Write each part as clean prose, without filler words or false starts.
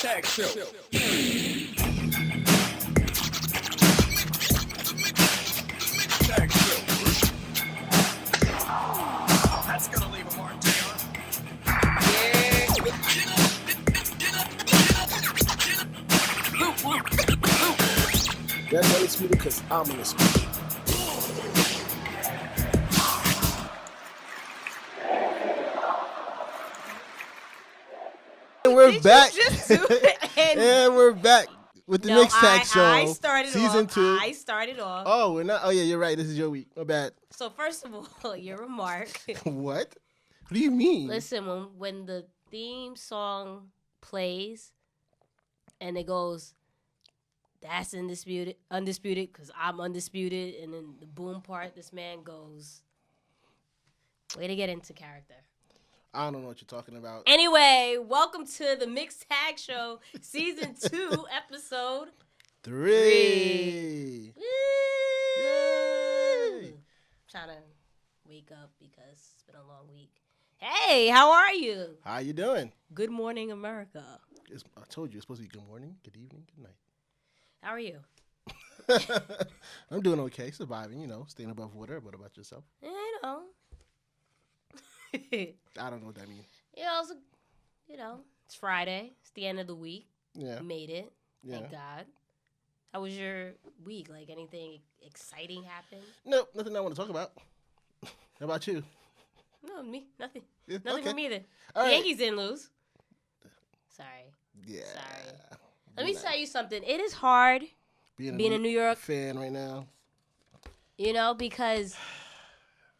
Tag Show. Tag Show. That's gonna leave a mark, Taylor. That's undisputed because I'm undisputed. And we're back. Just do it? And we're back with the Mixed Tag Show. I started season off. 2. I started off. Oh, we're not. Oh, yeah, you're right. This is your week. My bad. So first of all, your remark. What? What do you mean? Listen, when the theme song plays and it goes, that's undisputed, because I'm undisputed, and then the boom part, this man goes, way to get into character. I don't know what you're talking about. Anyway, welcome to the Mixed Tag Show, Season 2, Episode 3. Woo! Yay! I'm trying to wake up because it's been a long week. Hey, how are you? How you doing? Good morning, America. I told you it's supposed to be good morning, good evening, good night. How are you? I'm doing okay, surviving, staying above water. What about yourself? You know. I don't know what that means. It's Friday. It's the end of the week. Yeah. Made it. Yeah. Thank God. How was your week? Like, anything exciting happened? Nope, nothing I want to talk about. How about you? No, me. Nothing. Yeah, Nothing okay. from either. All The right. Yankees didn't lose. Sorry. Yeah. Sorry. Let me tell you something. It is hard being a New York fan right now. Because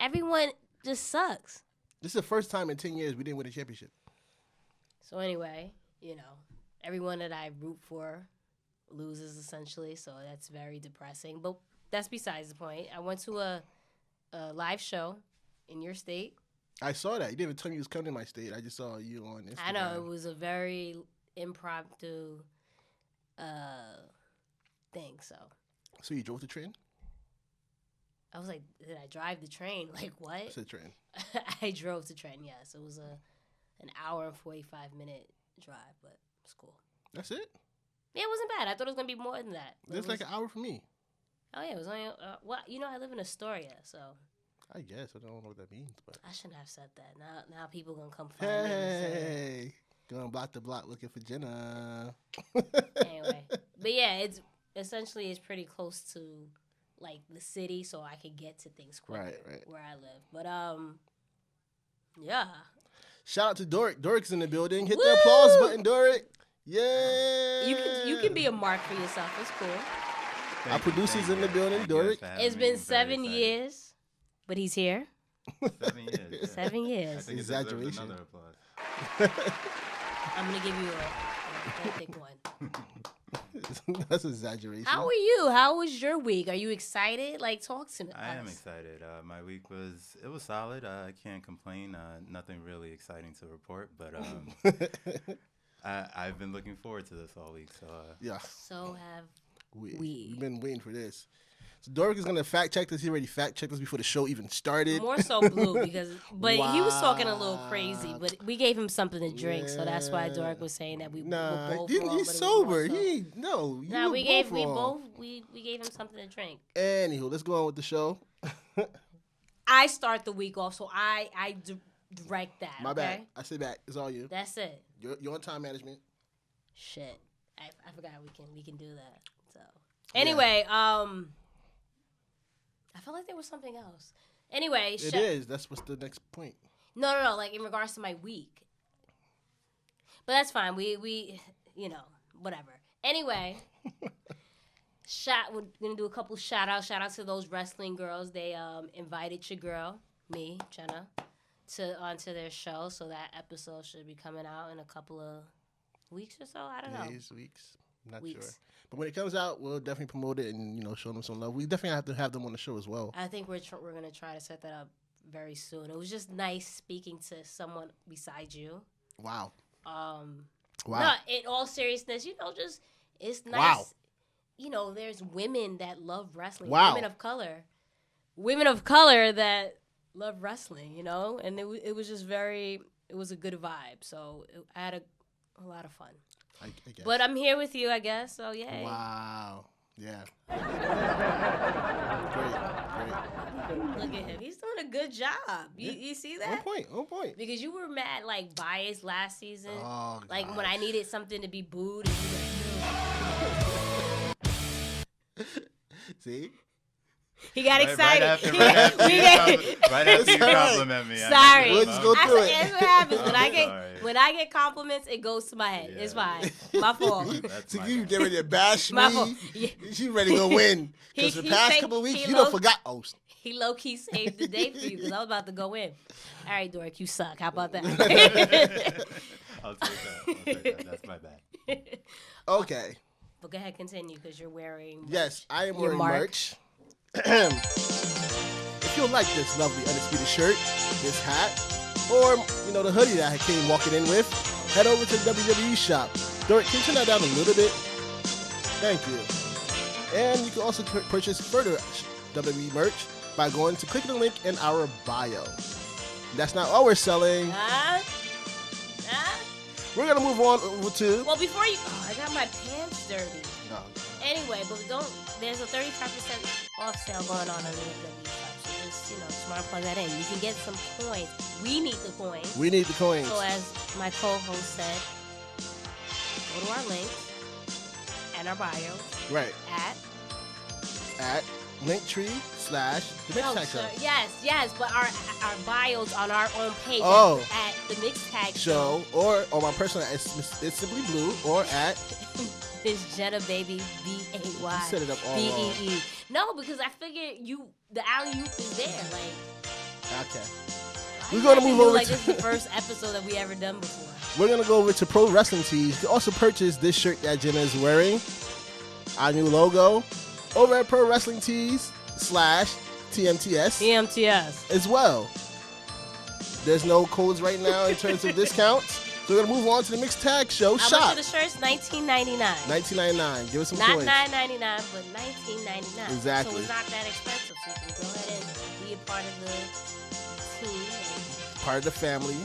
everyone just sucks. This is the first time in 10 years we didn't win a championship. So anyway, everyone that I root for loses essentially, so that's very depressing. But that's besides the point. I went to a live show in your state. I saw that. You didn't even tell me you was coming to my state. I just saw you on Instagram. I know, it was a very impromptu thing, so. So you drove the train? I was like, did I drive the train? Like, what? It's a train. I drove the train, yes. It was an hour and 45-minute drive, but it's cool. That's it? Yeah, it wasn't bad. I thought it was going to be more than that. It's like an hour for me. Oh, yeah, it was only, I live in Astoria, so. I guess. I don't know what that means, but. I shouldn't have said that. Now people going to come find me. Hey, going block to block looking for Jenna. Anyway, but yeah, it's pretty close to like the city, so I could get to things quicker Right. where I live. But yeah. Shout out to Doric. Doric's in the building. Hit Woo! the applause button, Doric. Yeah. You can be a mark for yourself. It's cool. Our producer's in the building, Doric. It's been 7 years, but he's here. 7 years. Yeah. 7 years. I think Exaggeration. Another applause. I'm gonna give you a thick one. That's exaggeration. How are you? How was your week? Are you excited? Like, talk to me. I am excited. My week was solid. I can't complain. Nothing really exciting to report, but I've been looking forward to this all week. So Yeah. So have we. We've been waiting for this. So Doric is going to fact check this. He already fact checked us before the show even started. More so Blue but he was talking a little crazy. But we gave him something to drink, so that's why Doric was saying that we were both wrong. He's sober. We gave him something to drink. Anywho, let's go on with the show. I start the week off, so I direct that. My okay? bad. I sit back. It's all you. That's it. You're on time management. Shit, I forgot we can do that. So anyway, I felt like there was something else. Anyway, it is. That's what's the next point. No. Like in regards to my week, but that's fine. We whatever. Anyway, we're gonna do a couple shout outs. Shout out to those wrestling girls. They invited your girl, me, Jenna, onto their show. So that episode should be coming out in a couple of weeks or so. I don't know. Days, weeks. I'm not sure. But when it comes out, we'll definitely promote it and show them some love. We definitely have to have them on the show as well. I think we're gonna try to set that up very soon. It was just nice speaking to someone besides you. Wow. Wow. Wow. No, in all seriousness, it's nice. Wow. There's women that love wrestling. Wow. Women of color that love wrestling, and it was just it was a good vibe. So I had a lot of fun. I guess. But I'm here with you, I guess. So yeah. Wow. Yeah. Great. Look at him. He's doing a good job. You see that? On point. Because you were mad, like, biased last season. Oh, like, gosh. when I needed something to be booed. And you See? he got excited. Right after you compliment me. Sorry. We'll just go through it. That's what happens. Sorry. When I get compliments, it goes to my head. Yeah. It's fine. My fault. That's So my you bad. get ready to bash My fault. me. Yeah. She ready to go win. Because the past couple of weeks, you don't forgot. Oh, He low-key saved the day for you because I was about to go in. All right, Dork, you suck. How about that? I'll take that. That's my bad. Okay. But go ahead, continue because you're wearing merch. Yes, I am Your wearing mark. merch. If you like this lovely Undisputed shirt, this hat, or, the hoodie that I came walking in with, head over to the WWE shop. Dork, can you turn that down a little bit? Thank you. And you can also purchase further WWE merch by going to clicking the link in our bio. That's not all we're selling. We're going to move on over to... Well, before you... Oh, I got my pants dirty. No. Anyway, but there's a 35% off sale going on the WWE shop. So just want to plug that in. You can get some coins. We need the coins. We need the coins. So as my co-host said, go to our link and our bio. Right. At Linktree/The Mix Tag Show. Yes, but our bios on our own page at the Mix Tag Show, or on my personal, it's Simply Blue, or at it's Jenna Baby BAY. You set it up all wrong. BEE. No, because I figured the alley-oop is there. Like, Okay. we're gonna move over like to- this is the first episode that we ever done before. We're gonna go over to Pro Wrestling Tees. You can also purchase this shirt that Jenna is wearing, our new logo, over at Pro Wrestling Tees/TMTS TMTS. as well. There's no codes right now in terms of discounts. So we're gonna move on to the Mixed Tag Show How shop. much are the shirts? $19.99. $19.99. Give us some Not coins. $9.99, but $19.99. Exactly. So it's not that expensive. So you can go ahead and be a part of the team. Part of the family.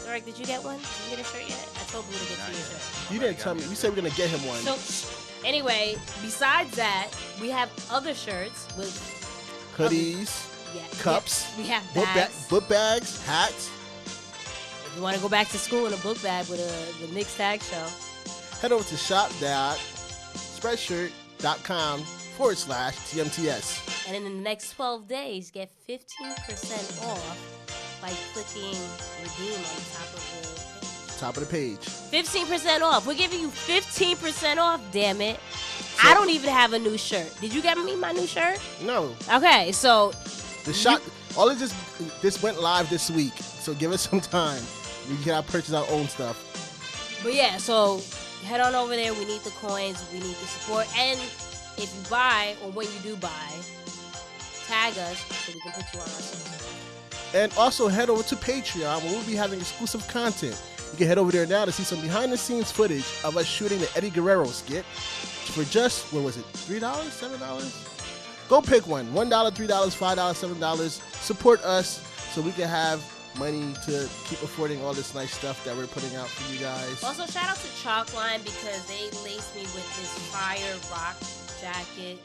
Dork, did you get one? Did you get a shirt yet? I told Blue to get you a shirt. You didn't tell me. You said we're gonna get him one. So, anyway, besides that, we have other shirts with Hoodies, cups, We have book bags. book bags, hats. If you want to go back to school in a book bag with the Mixed Tag Show, Head over to shop.spreadshirt.com/TMTS. and in the next 12 days, get 15% off by clicking redeem on the top of the page. Top of the page. 15% off. We're giving you 15% off, damn it. I don't even have a new shirt. Did you get me my new shirt? No. Okay, so The shop, all of this went live this week, so give us some time. We gotta purchase our own stuff. But yeah, so head on over there. We need the coins. We need the support. And if you buy, or when you do buy, tag us so we can put you on our social. And also head over to Patreon where we'll be having exclusive content. You can head over there now to see some behind-the-scenes footage of us shooting the Eddie Guerrero skit for just, what was it, $3, $7? Go pick one. $1, $3, $5, $7. Support us so we can have money to keep affording all this nice stuff that we're putting out for you guys. Also, shout out to Chalkline because they laced me with this fire rock jacket.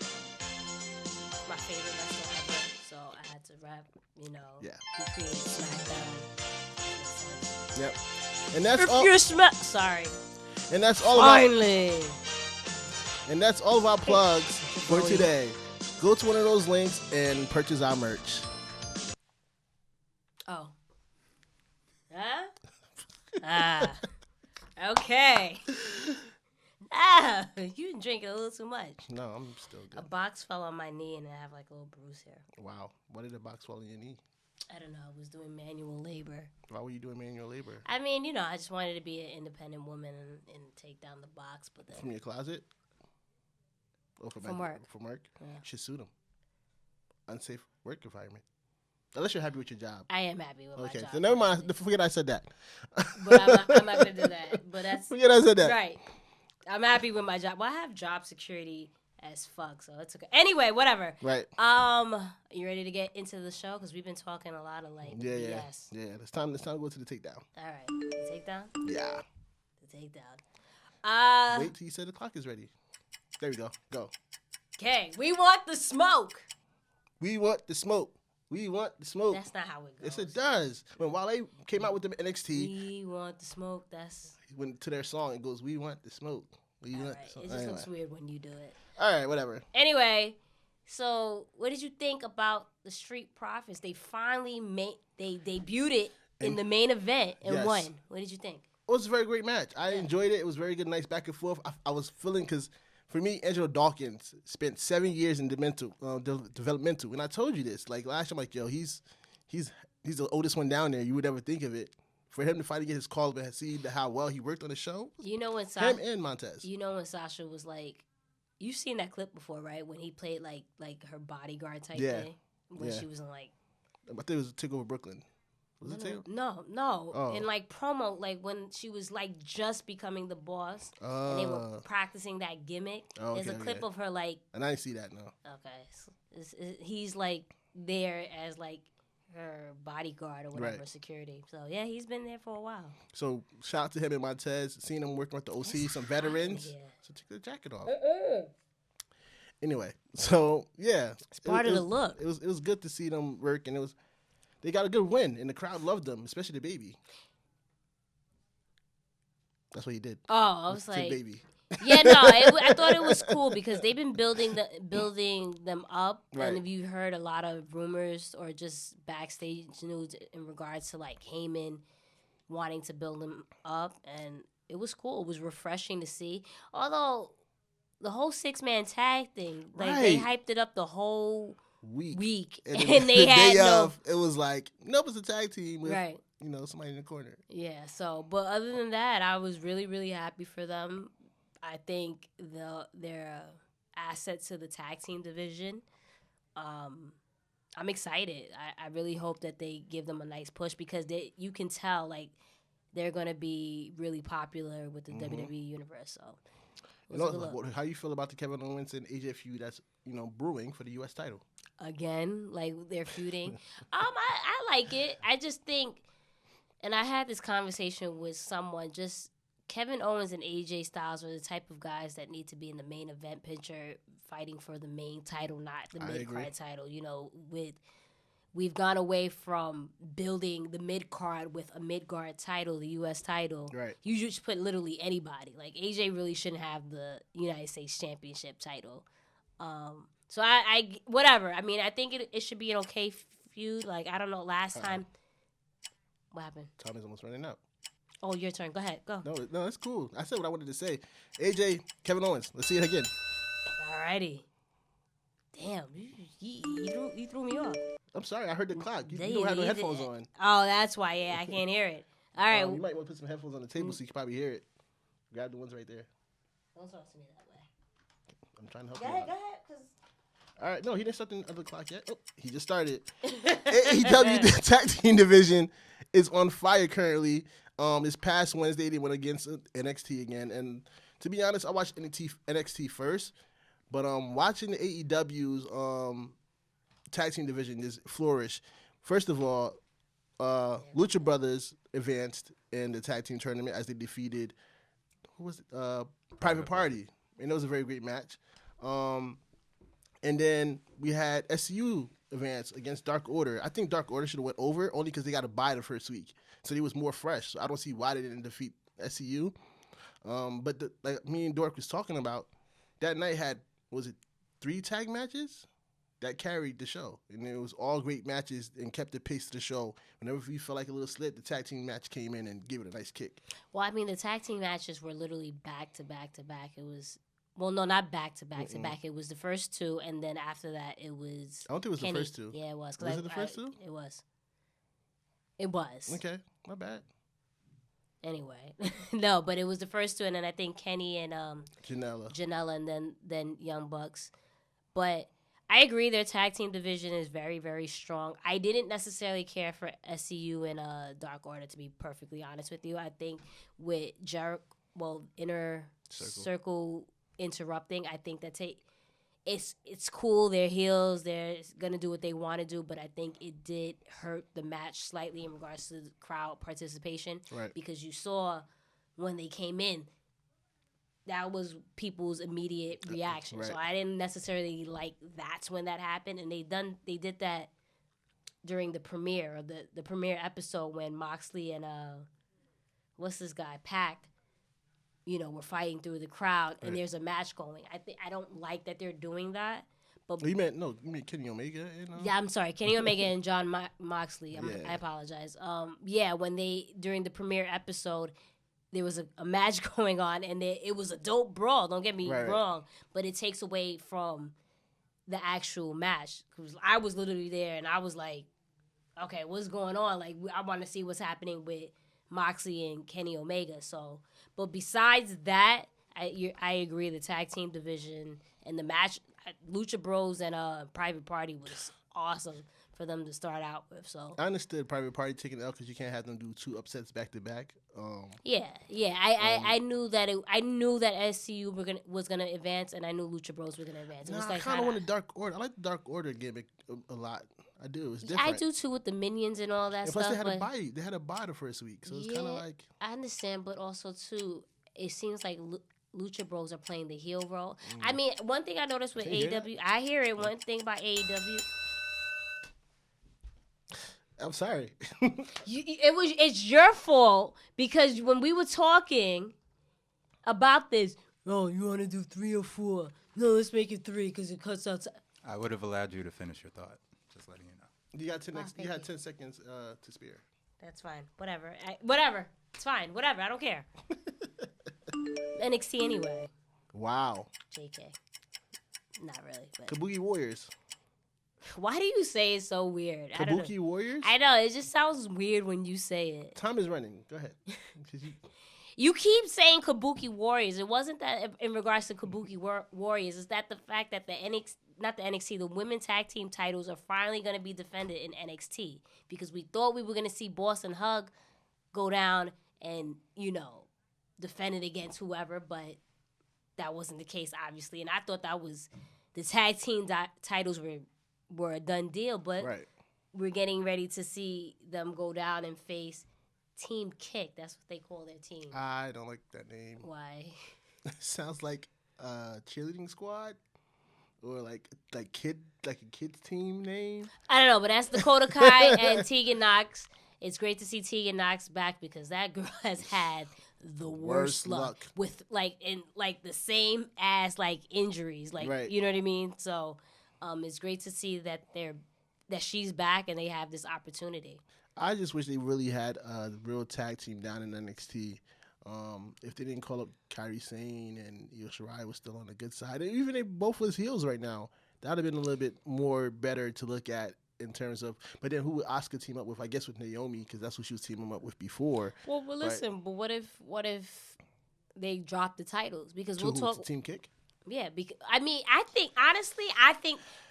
My favorite wrestler ever, so I had to rap, Yeah. He created SmackDown. Yep. And that's If all. you're sorry. And that's all of our, Finally. and that's all of our plugs for today. Go to one of those links and purchase our merch. Oh. Huh? Okay. You didn't drink it a little too much. No, I'm still A good. box fell on my knee and I have like a little bruise here. Wow. Why did the box fall in your knee? I don't know. I was doing manual labor. Why were you doing manual labor? I mean, I just wanted to be an independent woman and take down the box. But then, From your closet? Or From work. From work? Yeah. You should sue them. Unsafe work environment. Unless you're happy with your job. I am happy with my Okay, job. so never mind. Forget I said that. But I'm not going to do that. But that's Forget I said that. right. I'm happy with my job. Well, I have job security as fuck, so it's okay. Anyway, whatever. Right. You ready to get into the show? Because we've been talking a lot of Yeah. BS. Yeah. It's time to go to the takedown. All right. The takedown? Yeah. The takedown. Wait till you say the clock is ready. There we go. Go. Okay, we want the smoke. We want the smoke. We want the smoke. That's not how it goes. Yes, it does. When Wale came out with the NXT, we want the smoke. That's went to their song. It goes, "We want the smoke. We want the smoke." It just looks weird when you do it. All right, whatever. Anyway, so what did you think about the Street Profits? They finally debuted it in the main event and won. What did you think? It was a very great match. I enjoyed it. It was very good, nice back and forth. I was feeling because for me, Angelo Dawkins spent 7 years in developmental, and I told you this. Like last year, I'm like, yo, he's the oldest one down there. You would never think of it. For him to finally get his call and see how well he worked on the show. You know when him and Montez. You know when Sasha was like, you've seen that clip before, right? When he played like her bodyguard type thing when she was in like. I think it was Takeover Brooklyn. Was it Takeover? No. Oh. In like promo, like when she was like just becoming the boss, and they were practicing that gimmick. Oh, There's a clip of her like. And I didn't see that, no. Okay, so he's like there as like her bodyguard or whatever, security. So yeah, he's been there for a while. So shout out to him and Montez. Seeing him working with the OC, some veterans. So take the jacket off. Anyway, so yeah, it's part of the look. It was good to see them work, and they got a good win, and the crowd loved them, especially the baby. That's what he did. Oh, I was like, baby. Yeah, no, I thought it was cool because they've been building them up, and if you heard a lot of rumors or just backstage news in regards to like Heyman wanting to build them up, and it was cool. It was refreshing to see. Although the whole 6-man tag thing, like they hyped it up the whole week, and they had it was like nope, it's a tag team with somebody in the corner. Yeah. So, but other than that, I was really really happy for them. I think they're asset to the tag team division. I'm excited. I really hope that they give them a nice push because you can tell like they're going to be really popular with the WWE universe. So, how you feel about the Kevin Owens and AJ feud that's brewing for the U.S. title? Again, like they're feuding. I like it. I just think, and I had this conversation with someone just. Kevin Owens and AJ Styles are the type of guys that need to be in the main event picture fighting for the main title, not the mid-card title. We've gone away from building the mid-card with a mid-card title, the U.S. title. Right. You just put literally anybody. Like, AJ really shouldn't have the United States Championship title. So, I whatever. I mean, I think it should be an okay feud. Like, I don't know, last time. What happened? Time is almost running out. Oh, your turn. Go ahead. Go. No, that's cool. I said what I wanted to say. AJ, Kevin Owens. Let's see it again. Alrighty. Damn, you threw me off. I'm sorry. I heard the clock. You don't have no headphones on. Oh, that's why. Yeah, I can't hear it. All right. You might want to put some headphones on the table so you can probably hear it. Grab the ones right there. Don't talk to me that way. I'm trying to help you. Go ahead. All right. No, he didn't start the other clock yet. Oh, he just started. AEW Tag Team Division is on fire currently. This past Wednesday, they went against NXT again. And to be honest, I watched NXT first. But watching the AEW's tag team division just flourish. First of all, Lucha Brothers advanced in the tag team tournament as they defeated, Private Party. And it was a very great match. And then we had SCU advance against Dark Order. I think Dark Order should have went over only because they got a bye the first week. So they was more fresh. So I don't see why they didn't defeat SCU. But like me and Dork was talking about, that night had, 3 tag matches that carried the show. And it was all great matches and kept the pace of the show. Whenever you felt like a little slip, the tag team match came in and gave it a nice kick. Well, I mean, the tag team matches were literally back to back to back. It was, well, no, not back to back to back. It was the first 2, and then after that, it was. I don't think it was Kenny. The first 2. Yeah, it was. Was it the first 2? It was. It was. Okay, my bad. Anyway, no, but it was the first 2, and then I think Kenny and Janela, and then Young Bucks. But I agree, their tag team division is very, very strong. I didn't necessarily care for SCU and Dark Order, to be perfectly honest with you. I think with Inner Circle interrupting, I think that's it's cool. They're heels. They're going to do what they want to do. But I think it did hurt the match slightly in regards to the crowd participation. Right. Because you saw when they came in, that was people's immediate reaction. Right. So I didn't necessarily like that's when that happened, and they did that during the premiere of the premiere episode when Moxley and what's this guy Pac, were fighting through the crowd, and there's a match going. I don't like that they're doing that. But you meant Kenny Omega? Yeah, I'm sorry, Kenny Omega and Jon Moxley. I apologize. When during the premiere episode, there was a match going on, and it was a dope brawl. Don't get me wrong, but it takes away from the actual match. Cause I was literally there, and I was like, okay, what's going on? Like, I want to see what's happening with Moxley and Kenny Omega. So, but besides that, I agree. The tag team division and the match, Lucha Bros and Private Party was awesome for them to start out with. So I understood Private Party taking the L because you can't have them do 2 upsets back to back. I knew that I knew that SCU was gonna advance, and I knew Lucha Bros were gonna advance. I kind of want the Dark Order. I like the Dark Order gimmick a lot. I do. It's different. I do too with the minions and all that and stuff. Plus, they had a bye the first week, so it's kind of like. I understand, but also too, it seems like Lucha Bros are playing the heel role. I mean, one thing I noticed with AEW, I hear it. One thing about AEW. I'm sorry. It's your fault because when we were talking about this, you want to do 3 or 4? No, let's make it 3 because it cuts out. I would have allowed you to finish your thought. Just letting you know. You got 10 seconds to spare. That's fine. Whatever. Whatever. It's fine. Whatever. I don't care. NXT anyway. Wow. JK. Not really. But. Kabuki Warriors. Why do you say it so weird? Kabuki Warriors? I know. It just sounds weird when you say it. Time is running. Go ahead. You keep saying Kabuki Warriors. It wasn't that in regards to Kabuki Warriors. It's that the fact that the women's tag team titles are finally going to be defended in NXT. Because we thought we were going to see Boss and Hug go down and, defend it against whoever. But that wasn't the case, obviously. And I thought that was the tag team titles were a done deal. But we're getting ready to see them go down and face Team Kick. That's what they call their team. I don't like that name. Why? Sounds like a cheerleading squad or like a kid's team name. I don't know, but that's Dakota Kai and Tegan Nox. It's great to see Tegan Nox back because that girl has had the worst luck with the same ass injuries, you know what I mean? So it's great to see that that she's back and they have this opportunity. I just wish they really had a real tag team down in NXT. If they didn't call up Kairi Sane and Io Shirai was still on the good side, and even they both was heels right now, that would have been a little bit more better to look at in terms of. But then who would Asuka team up with? I guess with Naomi because that's who she was teaming up with before. Well, listen. But what if they drop the titles? Because we'll talk Team Kick. Yeah, because I think honestly,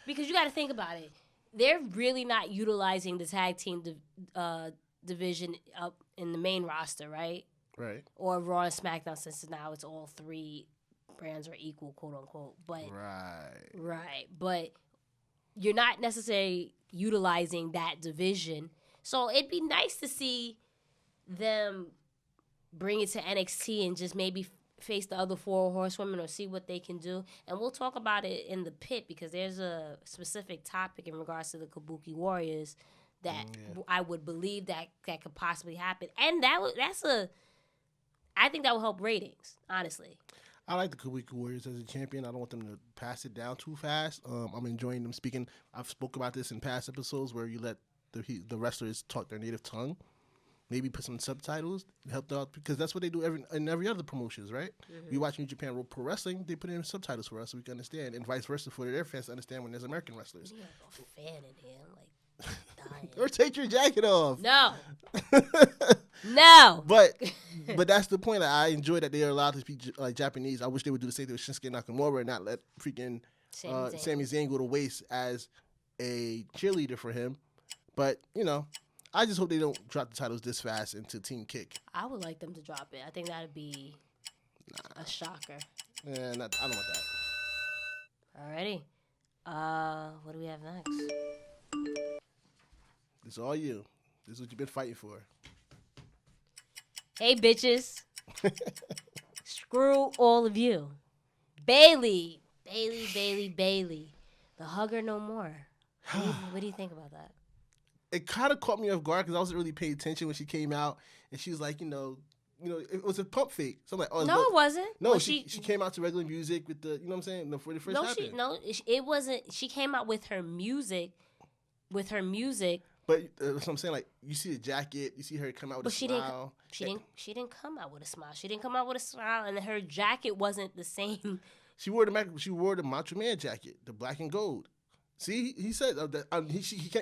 because you got to think about it. They're really not utilizing the tag team division up in the main roster, right? Right. Or Raw and SmackDown, since now it's all 3 brands are equal, quote unquote. But right. But you're not necessarily utilizing that division, so it'd be nice to see them bring it to NXT and just maybe face the other 4 horsewomen or see what they can do. And we'll talk about it in the pit because there's a specific topic in regards to the Kabuki Warriors that I would believe that could possibly happen. And I think that will help ratings, honestly. I like the Kabuki Warriors as a champion. I don't want them to pass it down too fast. I'm enjoying them speaking. I've spoke about this in past episodes where you let the wrestlers talk their native tongue. Maybe put some subtitles to help out because that's what they do in every other promotions, right? Mm-hmm. We watch New Japan Pro Wrestling, they put in subtitles for us so we can understand, and vice versa for their fans to understand when there's American wrestlers. You have a fan in here, dying. Or take your jacket off. No. No. But that's the point. I enjoy that they are allowed to speak Japanese. I wish they would do the same thing with Shinsuke Nakamura and not let freaking Sami Zayn go to waste as a cheerleader for him. But, I just hope they don't drop the titles this fast into Team Kick. I would like them to drop it. I think that would be a shocker. Yeah, I don't want that. Alrighty. What do we have next? It's all you. This is what you've been fighting for. Hey, bitches. Screw all of you. Bayley. The hugger no more. What do you think about that? It kind of caught me off guard because I wasn't really paying attention when she came out, and she was like, it was a pump fake. So I'm like, oh, no, it wasn't. No, well, she came out to regular music with the, you know what I'm saying? For the first happened. It wasn't. She came out with her music. But that's what I'm saying. Like, you see the jacket, you see her come out with a smile. She didn't come out with a smile. She didn't come out with a smile, and her jacket wasn't the same. She wore the Macho Man jacket, the black and gold. See, he said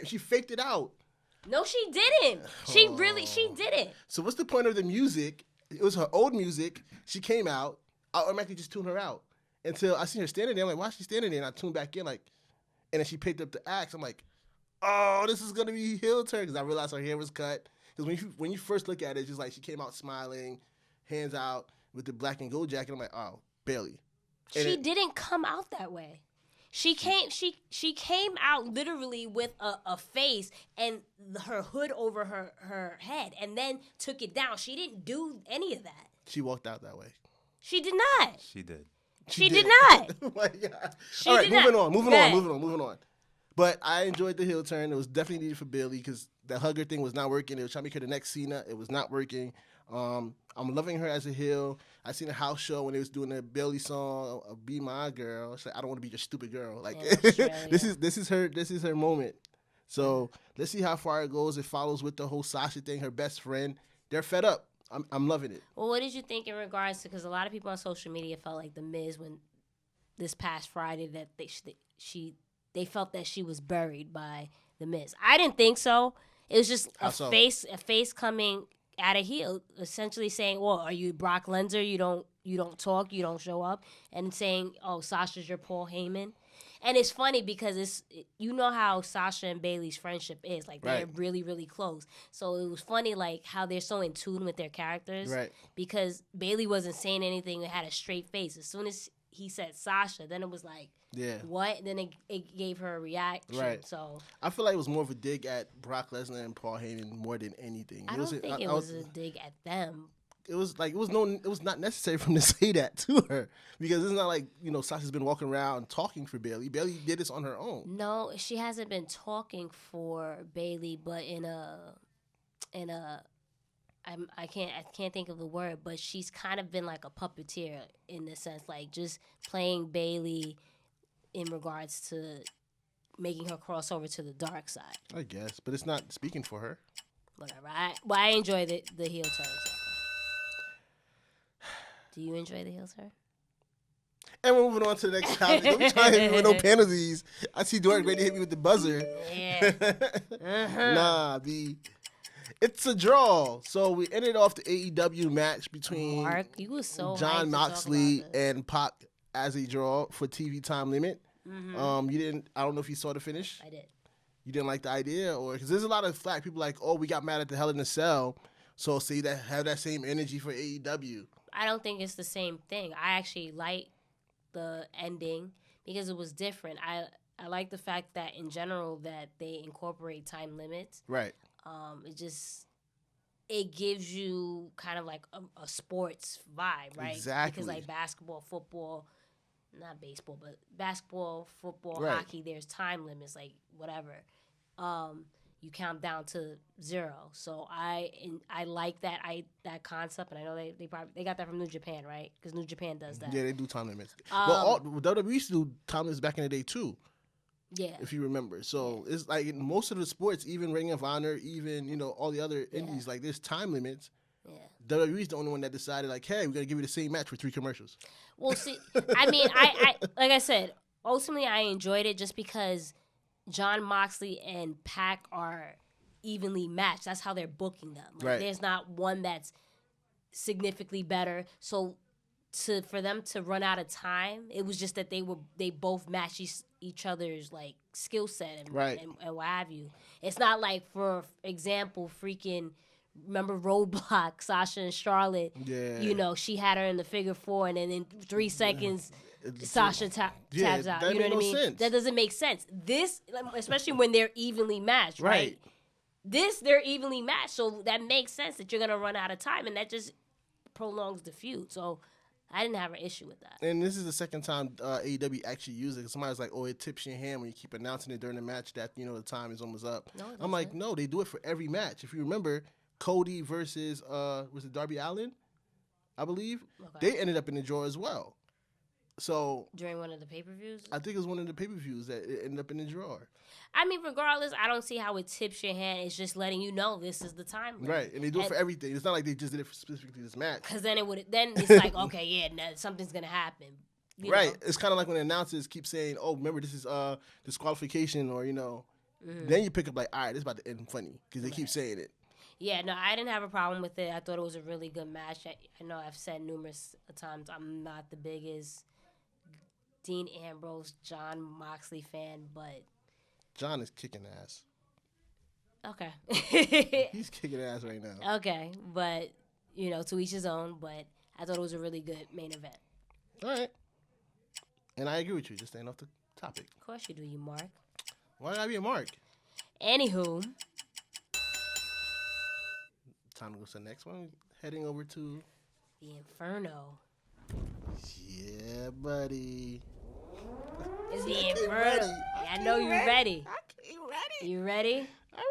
she faked it out. No, she didn't. She didn't. So what's the point of the music? It was her old music. She came out. I automatically just tuned her out until I seen her standing there. I'm like, why is she standing there? And I tuned back in, like, and then she picked up the axe. I'm like, oh, this is gonna be heel turn, because I realized her hair was cut. Because when you first look at it, it's just like she came out smiling, hands out with the black and gold jacket. I'm like, oh, Bayley. She didn't come out that way. She came out literally with a face and her hood over her head, and then took it down. She didn't do any of that. She walked out that way. She did not. She did. She did not. Oh my God. She All right, did moving on. But I enjoyed the heel turn. It was definitely needed for Bayley because the hugger thing was not working. They were trying to make her the next Cena. It was not working. I'm loving her as a heel. I seen a house show when they was doing the Bayley song, "Be My Girl." She's like, I don't want to be your stupid girl. Like, yeah, this is her moment. So let's see how far it goes. It follows with the whole Sasha thing. Her best friend. They're fed up. I'm loving it. Well, what did you think in regards to? Because a lot of people on social media felt like the Miz when this past Friday that they felt that she was buried by the Miz. I didn't think so. It was just a face coming at a heel, essentially saying, "Well, are you Brock Lesnar? You don't talk, you don't show up," and saying, "Oh, Sasha's your Paul Heyman." And it's funny because you know how Sasha and Bayley's friendship is, like they're really, really close. So it was funny, like how they're so in tune with their characters, right? Because Bayley wasn't saying anything and had a straight face. As soon as he said Sasha, then it was like, what? And then it gave her a reaction. Right. So I feel like it was more of a dig at Brock Lesnar and Paul Heyman more than anything. I don't think it was a dig at them. It was not necessary for him to say that to her, because it's not like, Sasha's been walking around talking for Bayley. Bayley did this on her own. No, she hasn't been talking for Bayley, but I can't think of the word, but she's kind of been like a puppeteer in the sense, like just playing Bayley in regards to making her cross over to the dark side. I guess, but it's not speaking for her. Whatever. I enjoy the heel turn. So. Do you enjoy the heel turn? And we're moving on to the next topic. Don't be trying to hit me with no penalties. I see Dorian ready to hit me with the buzzer. Yeah. Nah, B. It's a draw. So we ended off the AEW match between Mark, you was so Jon Moxley and Pac as a draw for TV time limit. Mm-hmm. You didn't. I don't know if you saw the finish. I did. You didn't like the idea, or because there's a lot of flack. People like, oh, we got mad at the Hell in a Cell, so see that have that same energy for AEW. I don't think it's the same thing. I actually like the ending because it was different. I like the fact that in general that they incorporate time limits. Right. It gives you kind of like a sports vibe, right? Exactly. Because like basketball, football, not baseball, but basketball, football, right. Hockey, there's time limits, like whatever. You count down to 0. So I like that concept, and I know they got that from New Japan, right? Because New Japan does that. Yeah, they do time limits. WWE used to do time limits back in the day too. Yeah, if you remember. So it's like in most of the sports, even Ring of Honor, even all the other indies, like there's time limits. Yeah, WWE's the only one that decided like, hey, we're gonna give you the same match for 3 commercials. Well, see, I mean, I like I said, ultimately I enjoyed it just because Jon Moxley and Pac are evenly matched. That's how they're booking them. Like, right. There's not one that's significantly better. So for them to run out of time, it was just that they both match each other's like skill set and what have you. It's not like, for example, remember Roadblock, Sasha and Charlotte. Yeah. She had her in the figure 4, and then in 3 seconds. Sasha taps out. You know what I mean? Sense. That doesn't make sense. This, especially when they're evenly matched, right? They're evenly matched, so that makes sense that you're gonna run out of time, and that just prolongs the feud. So I didn't have an issue with that. And this is the second time AEW actually used it. Somebody's like, oh, it tips your hand when you keep announcing it during the match that, the time is almost up. No, it I'm like, doesn't. no, they do it for every match. If you remember, Cody versus, was it Darby Allin, I believe? Okay. They ended up in the draw as well. So During one of the pay-per-views? I think it was one of the pay-per-views that it ended up in the draw. I mean, regardless, I don't see how it tips your hand. It's just letting you know this is the time limit. Right, and they do it for everything. It's not like they just did it for specifically this match. Because then it's like, okay, yeah, no, something's going to happen. You Right. know? It's kind of like when the announcers keep saying, oh, remember, this is disqualification or, Then you pick up like, all right, this is about to end funny because they keep saying it. Yeah, no, I didn't have a problem with it. I thought it was a really good match. I know I've said numerous times I'm not the biggest Dean Ambrose, Jon Moxley fan, but... John is kicking ass. Okay. He's kicking ass right now. Okay, but, to each his own, but I thought it was a really good main event. All right. And I agree with you, just staying off the topic. Of course you do, you mark. Why gotta be a mark? Anywho. Time to go to the next one. Heading over to... The Inferno. Yeah, buddy. It's the I Inferno. ready. Yeah, I know you're ready. You ready? You ready? I'm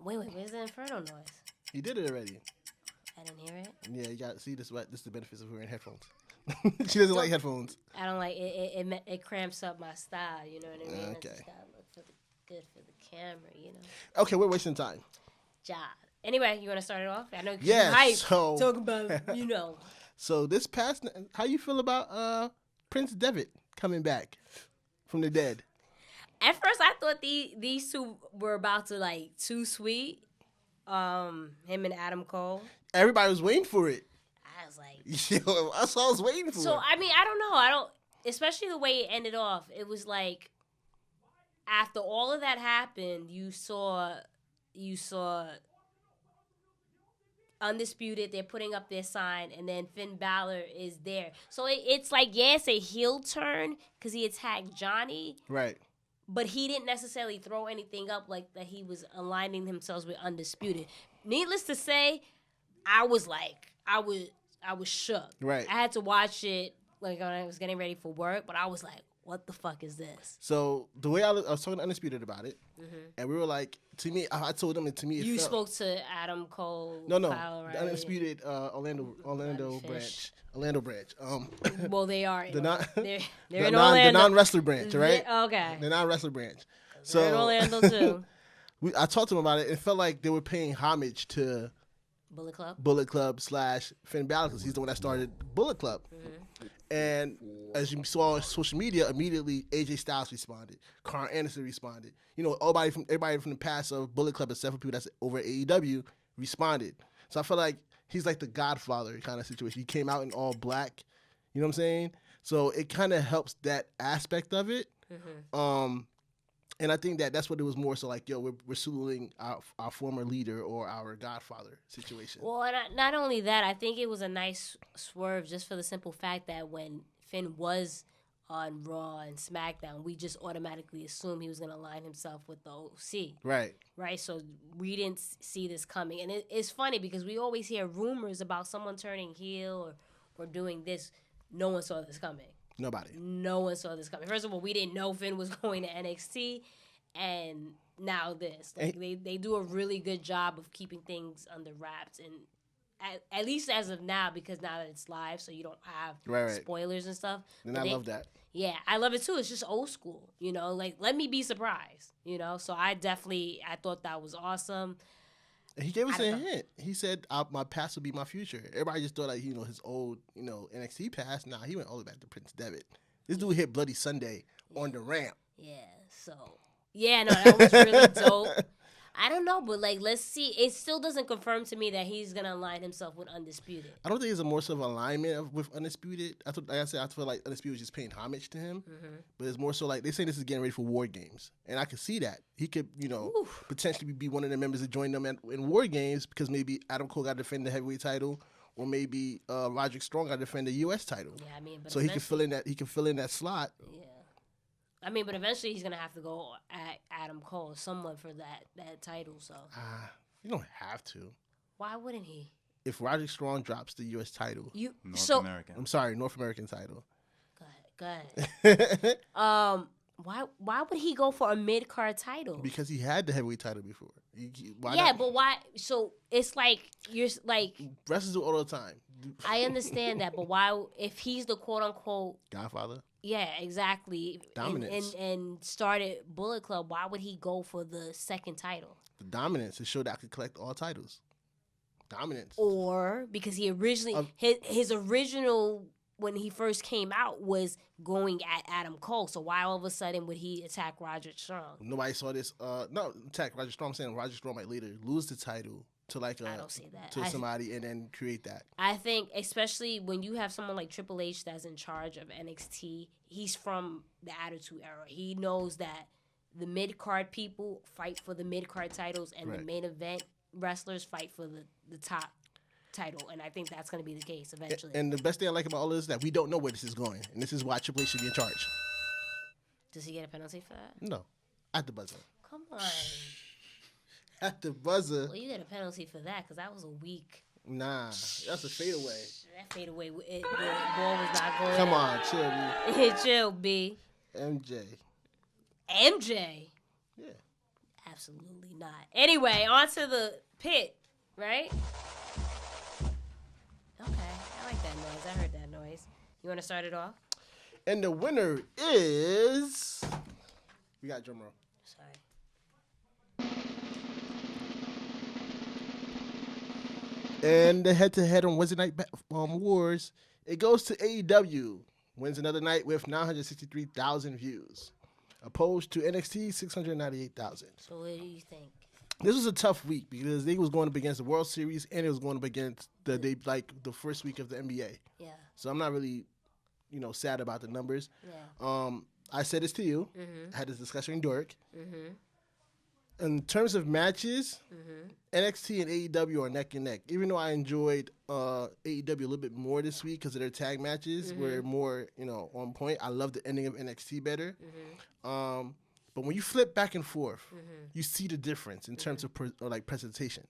ready. Wait, where's the Inferno noise? You did it already. I didn't hear it. Yeah, you got see this. This is the benefits of wearing headphones. She doesn't like headphones. I don't like it. It cramps up my style. You know what I mean? Okay. I just gotta look good for the camera. Okay, we're wasting time. Job. Anyway, you want to start it off? I know Yeah, you're hype. so- Talk about So this past, how you feel about Prince Devitt coming back from the dead? At first, I thought these two were about to like too sweet. Him and Adam Cole. Everybody was waiting for it. I was like, Yo, I was waiting for so it. I mean, I don't know. Especially the way it ended off. It was like after all of that happened, you saw Undisputed. They're putting up their sign, and then Finn Balor is there. So it's like, it's a heel turn because he attacked Johnny. Right. But he didn't necessarily throw anything up like that. He was aligning himself with Undisputed. Needless to say, I was shook. Right. I had to watch it like when I was getting ready for work, but I was like, what the fuck is this? So the way I was talking to Undisputed about it, and we were like, to me, I told them, and to me, You felt, spoke to Adam Cole. No, Kyle the O'Reilly. Undisputed Orlando branch. Orlando branch. Well, they are. The non, they're the in non, Orlando. the non-wrestler branch, right? Okay. The non-wrestler branch. They're in Orlando too. I talked to them about it. It felt like they were paying homage to Bullet / Club. Finn Balor because he's the one that started Bullet Club. And as you saw on social media, immediately AJ Styles responded. Karl Anderson responded. Everybody from the past of Bullet Club, except for people that's over at AEW, responded. So I feel like he's like the Godfather kind of situation. He came out in all black. You know what I'm saying? So it kind of helps that aspect of it. And I think that's what it was more so like, yo, we're saluting our former leader or our Godfather situation. Well, and not only that, I think it was a nice swerve just for the simple fact that when Finn was on Raw and SmackDown, we just automatically assumed he was going to align himself with the OC. Right. Right? So we didn't see this coming. And it's funny because we always hear rumors about someone turning heel or doing this. No one saw this coming. Nobody. No one saw this coming. First of all, we didn't know Finn was going to NXT, and now this. Like they do a really good job of keeping things under wraps, and at least as of now, because now that it's live, so you don't have spoilers and stuff. And I love that. Yeah, I love it too. It's just old school, Like, let me be surprised, So I thought that was awesome. He gave us a hint. He said, "My past will be my future." Everybody just thought, like, his old, NXT past. Nah, he went all the way back to Prince Devitt. This dude hit Bloody Sunday on the ramp. Yeah. So no, that was really dope. I don't know, but let's see. It still doesn't confirm to me that he's gonna align himself with Undisputed. I don't think it's a more so of alignment with Undisputed. I feel like Undisputed is just paying homage to him. But it's more so like they say this is getting ready for War Games, and I can see that he could, potentially be one of the members that join them in War Games because maybe Adam Cole got to defend the heavyweight title, or maybe Roderick Strong got to defend the U.S. title. Yeah, I mean, but so he can fill in that. He can fill in that slot. Yeah. I mean, but eventually he's gonna have to go at Adam Cole, someone for that title. So You don't have to. why wouldn't he? if Roderick Strong drops the U.S. title, North American. I'm sorry, North American title. Go ahead. Why would he go for a mid-card title? Because he had the heavyweight title before. But why? So it's like you're like wrestlers do all the time. I understand that, but why? If he's the quote-unquote Godfather. Yeah, exactly. Dominance. And started Bullet Club, why would he go for the second title? The dominance to show that I could collect all titles. Dominance. Or because he originally his original when he first came out was going at Adam Cole. So why all of a sudden would he attack Roger Strong? Nobody saw this. No, attack Roger Strong. I'm saying Roger Strong might later lose the title to I don't see that. To somebody and then create that. I think especially when you have someone like Triple H that's in charge of NXT, he's from the Attitude Era. He knows that the mid-card people fight for the mid-card titles and the main event wrestlers fight for the top title. And I think that's going to be the case eventually. And the best thing I like about all this is that we don't know where this is going. And this is why Triple H should be in charge. Does he get a penalty for that? No. At the buzzer. Come on. At the buzzer. Well, you get a penalty for that because that was a weak. Nah, that's a fadeaway. That fadeaway, the ball was not going. Come on, chill, B. Chill, B. MJ? Yeah. Absolutely not. Anyway, on to the pit, right? Okay, I like that noise. I heard that noise. You want to start it off? And the winner is... We got drum roll. Sorry. And the head-to-head on Wednesday Night Wars, it goes to AEW. Wins another night with 963,000 views, opposed to NXT 698,000. So what do you think? This was a tough week because they was going up against the World Series and it was going up against the first week of the NBA. Yeah. So I'm not really, sad about the numbers. Yeah. I said this to you. Mm-hmm. I had this discussion in Dork. Mm-hmm. In terms of matches, NXT and AEW are neck and neck. Even though I enjoyed AEW a little bit more this week because of their tag matches were more, on point. I love the ending of NXT better. But when you flip back and forth, you see the difference in terms of presentation.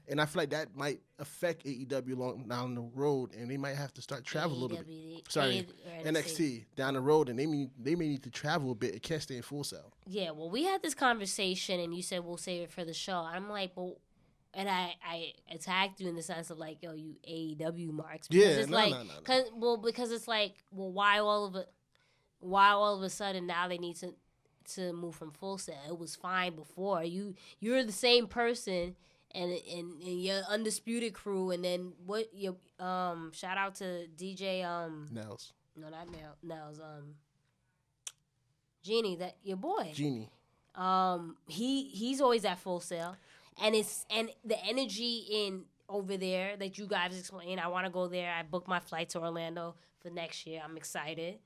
And I feel like that might affect AEW long down the road, and they might have to start travel a little bit. Sorry, NXT down the road, and they may need to travel a bit. It can't stay in Full Sail. Yeah, well, we had this conversation, and you said we'll save it for the show. I'm like, well, and I attacked you in the sense of like, yo, you AEW marks. Because no. Because it's like, well, why all of a sudden now they need to move from Full Sail? It was fine before. You're the same person and your Undisputed Crew, and then what your shout out to DJ Nels. No, not Nels. Genie, that your boy. Genie. He's always at Full Sail. And the energy in over there that you guys explain. I want to go there. I booked my flight to Orlando for next year. I'm excited.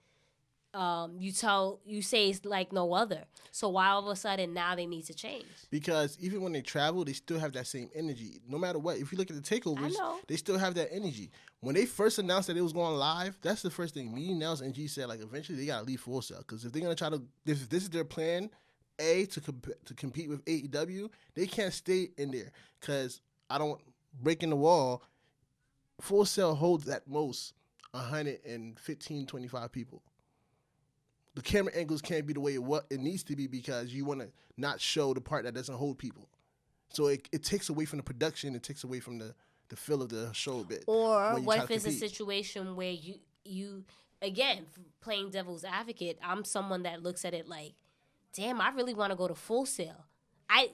You say it's like no other. So why all of a sudden now they need to change? Because even when they travel, they still have that same energy. No matter what, if you look at the takeovers, they still have that energy. When they first announced that it was going live, that's the first thing me, Nels, and G said. Like eventually they gotta leave Full Sail because if they're gonna if this is their plan, to compete with AEW, they can't stay in there because breaking the wall. Full Sail holds at most 115, 25 people. The camera angles can't be the way it needs to be because you want to not show the part that doesn't hold people. So it takes away from the production. It takes away from the feel of the show a bit. Or what if it's a situation where you again, playing devil's advocate, I'm someone that looks at it like, damn, I really want to go to Full Sail. I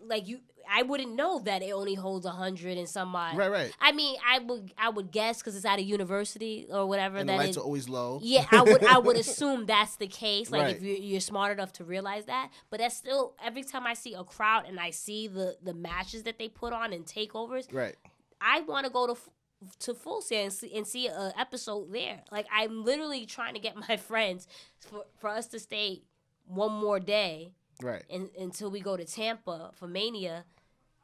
wouldn't know that it only holds 100 and some odd. Right. I mean, I would guess because it's at a university or whatever. And the lights are always low. Yeah, I would assume that's the case. Like if you're smart enough to realize that. But that's still every time I see a crowd and I see the matches that they put on and takeovers. Right. I want to go to Full Sail and see an episode there. Like I'm literally trying to get my friends for us to stay one more day. Right. Until we go to Tampa for Mania,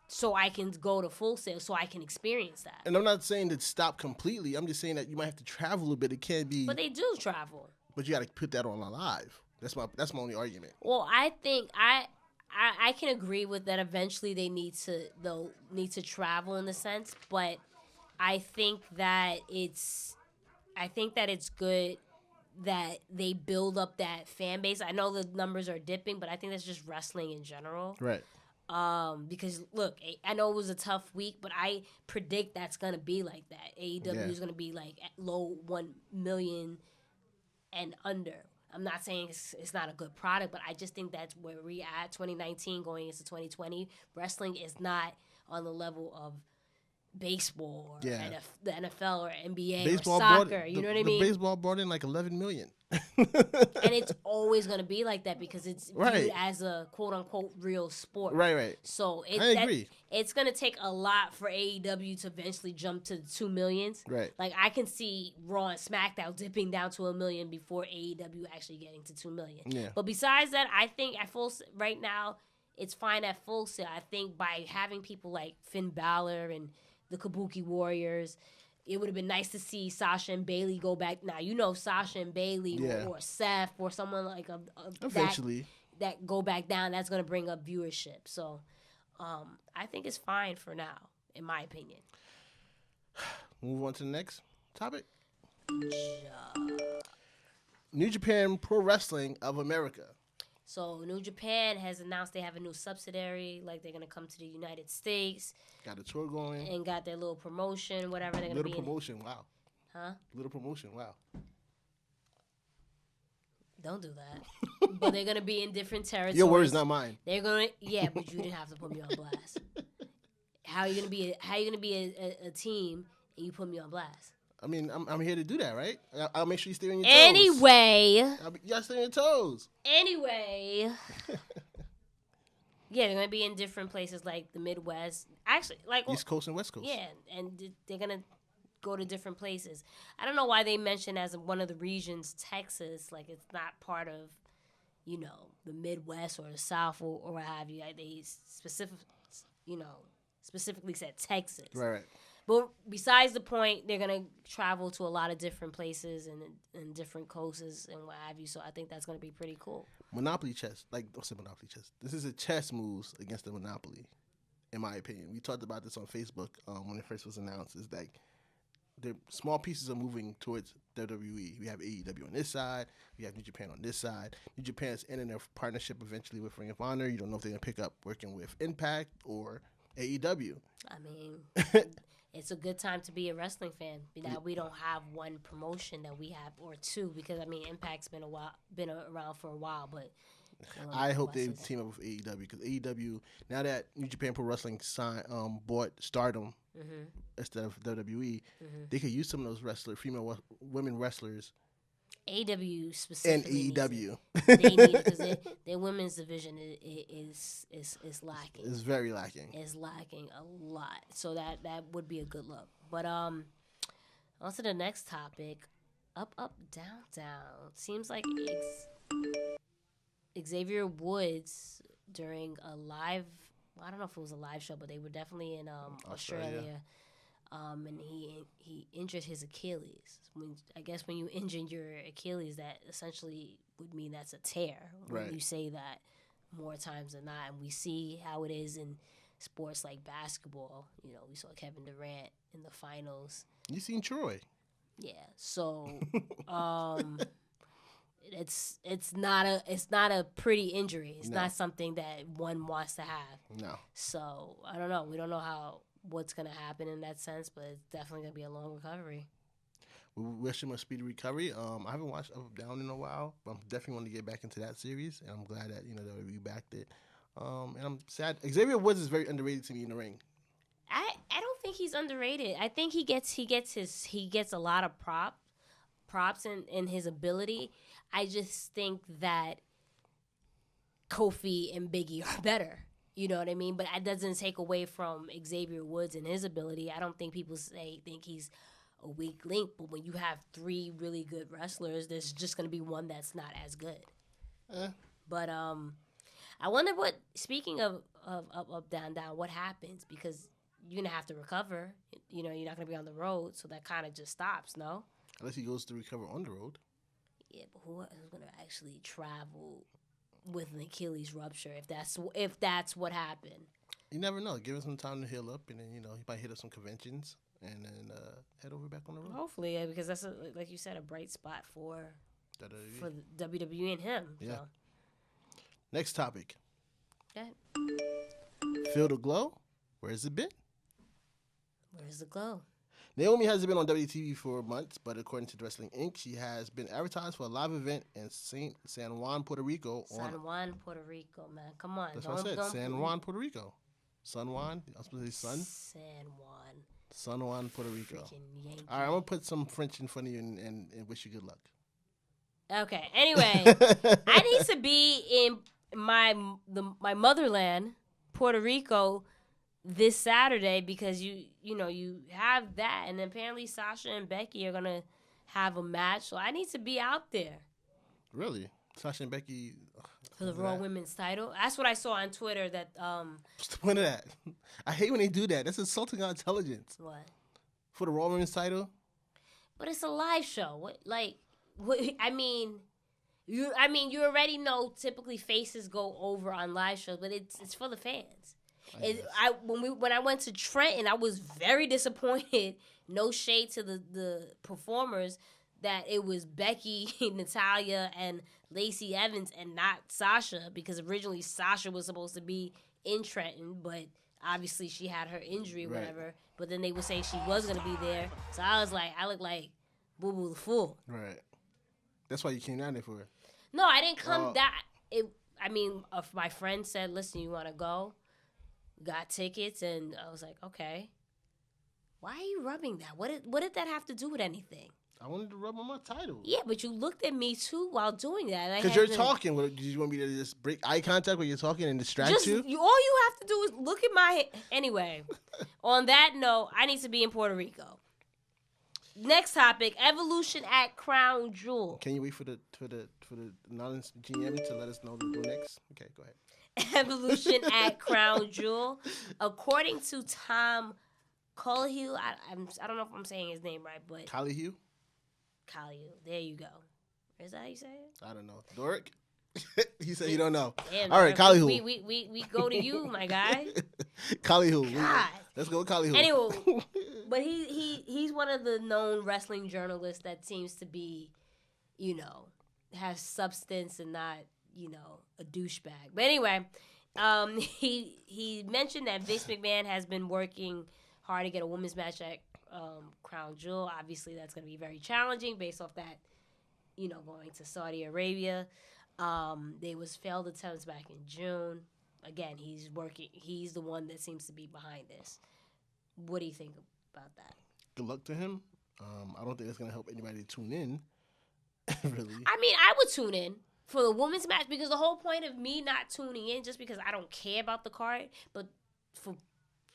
so I can go to Full Sail, so I can experience that. And I'm not saying to stop completely. I'm just saying that you might have to travel a bit. It can't be. But they do travel. But you got to put that on live. That's my only argument. Well, I think I can agree with that. Eventually, they'll need to travel in the sense, but I think that it's good that they build up that fan base. I know the numbers are dipping, but I think that's just wrestling in general. Right. Because look, I know it was a tough week, but I predict that's gonna be like that. AEW is gonna be like at low 1 million and under. I'm not saying it's not a good product, but I just think that's where we at 2019 going into 2020. Wrestling is not on the level of baseball or the NFL or NBA baseball or soccer. You know what I mean? Baseball brought in like 11 million. And it's always going to be like that because it's viewed as a quote-unquote real sport. Right. So I agree. It's going to take a lot for AEW to eventually jump to 2 million. Right. Like, I can see Raw and SmackDown dipping down to 1 million before AEW actually getting to 2 million. Yeah. But besides that, I think at full right now, it's fine at full sale. I think by having people like Finn Balor and the Kabuki Warriors, it would have been nice to see Sasha and Bayley go back. Now, you know, Sasha and Bayley or Seth or someone like eventually that go back down. That's going to bring up viewership. So I think it's fine for now, in my opinion. Move on to the next topic. New Japan Pro Wrestling of America. So New Japan has announced they have a new subsidiary, like they're going to come to the United States. Got a tour going. And got their little promotion, whatever they're going to be Little promotion, wow. Huh? Little promotion, wow. Don't do that. But they're going to be in different territories. Your words, not mine. They're going to, yeah, but you didn't have to put me on blast. How are you going to be a team and you put me on blast? I mean, I'm here to do that, right? I'll make sure you stay on your toes. Anyway. You gotta stay on your toes. Anyway. Yeah, they're going to be in different places like the Midwest. Actually, like East Coast and West Coast. Yeah, and they're going to go to different places. I don't know why they mention as one of the regions Texas, like it's not part of, you know, the Midwest or the South or what have you. Like they specifically said Texas. Right. But besides the point, they're going to travel to a lot of different places and different coasts and what have you. So I think that's going to be pretty cool. Monopoly chess. Don't say Monopoly chess. This is a chess moves against the Monopoly, in my opinion. We talked about this on Facebook when it first was announced. It's like the small pieces are moving towards WWE. We have AEW on this side. We have New Japan on this side. New Japan's ending their partnership eventually with Ring of Honor. You don't know if they're going to pick up working with Impact or AEW. I mean... It's a good time to be a wrestling fan. Now we don't have one promotion that we have, or two, because I mean Impact's been around for a while. But I hope they team up with AEW because AEW, now that New Japan Pro Wrestling bought Stardom instead of WWE, they could use some of those women wrestlers. AEW specifically and AEW. They need it because their women's division is lacking. It's very lacking. It's lacking a lot. So that would be a good look. But on to the next topic. Up, down, down. Seems like Xavier Woods during a live, I don't know if it was a live show, but they were definitely in Australia. And he injured his Achilles. I guess when you injure your Achilles, that essentially would mean that's a tear. When you say that more times than not. And we see how it is in sports like basketball. You know, we saw Kevin Durant in the finals. You seen Troy? Yeah. So it's not a pretty injury. It's not something that one wants to have. No. So I don't know. We don't know what's going to happen in that sense, but it's definitely going to be a long recovery. We wish him a speedy recovery. I haven't watched Up Down in a while, but I'm definitely want to get back into that series, and I'm glad that WWE backed it. And I'm sad. Xavier Woods is very underrated to me in the ring. I don't think he's underrated. I think he gets a lot of props in his ability. I just think that Kofi and Biggie are better. You know what I mean? But that doesn't take away from Xavier Woods and his ability. I don't think people think he's a weak link. But when you have three really good wrestlers, there's just going to be one that's not as good. But I wonder what, speaking of up, down, down, what happens? Because you're going to have to recover. You know, you're not going to be on the road. So that kind of just stops, no? Unless he goes to recover on the road. Yeah, but who's going to actually travel with an Achilles rupture if that's what happened? You never know. Give him some time to heal up, and then he might hit up some conventions, and then head over back on the road. Hopefully, yeah, because that's like you said, a bright spot for the WWE and him. Yeah. So. Next topic. Okay. Feel the glow? Where's it been? Where's the glow? Naomi hasn't been on WTV for months, but according to Wrestling Inc., she has been advertised for a live event in San Juan, Puerto Rico. San Juan, Puerto Rico, man. Come on. That's what I said. San Juan, Puerto Rico. San Juan. I was supposed to say sun. San Juan. San Juan, Puerto Rico. Yankee. All right, I'm going to put some French in front of you and wish you good luck. Okay. Anyway, I need to be in my motherland, Puerto Rico, this Saturday because you have that, and apparently Sasha and Becky are gonna have a match, so I need to be out there. Really, Sasha and Becky for the Raw Women's title? That's what I saw on Twitter. That What's the point of that? I hate when they do that. That's insulting our intelligence. What? For the Raw Women's title? But it's a live show. What? I mean, you already know. Typically, faces go over on live shows, but it's for the fans. When I went to Trenton, I was very disappointed. No shade to the performers, that it was Becky, Natalya, and Lacey Evans, and not Sasha, because originally Sasha was supposed to be in Trenton, but obviously she had her injury, or whatever. But then they were saying she was gonna be there, so I looked like Boo Boo the Fool. Right. That's why you came down there for it. No, I didn't come. If my friend said, "Listen, you want to go?" Got tickets, and I was like, okay. Why are you rubbing that? What did that have to do with anything? I wanted to rub on my title. Yeah, but you looked at me, too, while doing that. Because you're talking. Did you want me to just break eye contact when you're talking and distract you? All you have to do is look at my... Anyway, on that note, I need to be in Puerto Rico. Next topic, Evolution at Crown Jewel. Can you wait for the anonymous GM to let us know to go next? Okay, go ahead. Evolution at Crown Jewel. According to Tom Colohue, I don't know if I'm saying his name right, but... Colohue? Colohue. There you go. Is that how you say it? I don't know. Doric? He said you don't know. Damn, all right, Colohue. We go to you, my guy. Colohue. God. Let's go with Colohue. Anyway, but he's one of the known wrestling journalists that seems to be, has substance and not... a douchebag. But anyway, he mentioned that Vince McMahon has been working hard to get a women's match at Crown Jewel. Obviously, that's going to be very challenging based off that, going to Saudi Arabia. There was failed attempts back in June. Again, he's working. He's the one that seems to be behind this. What do you think about that? Good luck to him. I don't think that's going to help anybody tune in. Really. I would tune in for the women's match, because the whole point of me not tuning in, just because I don't care about the card, but for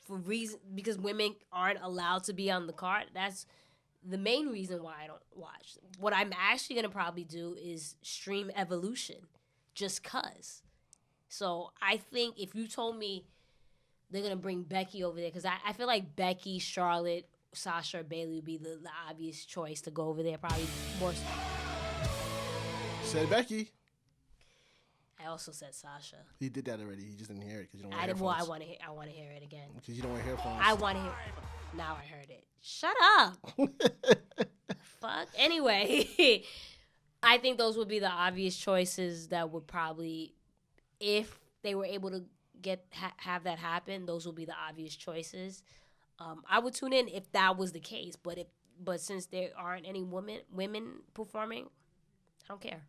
reason, because women aren't allowed to be on the card, that's the main reason why I don't watch. What I'm actually going to probably do is stream Evolution, just cuz. So I think if you told me they're going to bring Becky over there, because I feel like Becky, Charlotte, Sasha, or Bayley would be the obvious choice to go over there, probably more so. Said Becky. I also said Sasha. He did that already. He just didn't hear it because you don't wear headphones. headphones. I want to hear it again. Because you don't wear headphones. I want to hear it. Now I heard it. Shut up. Fuck. Anyway, I think those would be the obvious choices that would probably, if they were able to have that happen, those would be the obvious choices. I would tune in if that was the case, but since there aren't any women performing, I don't care.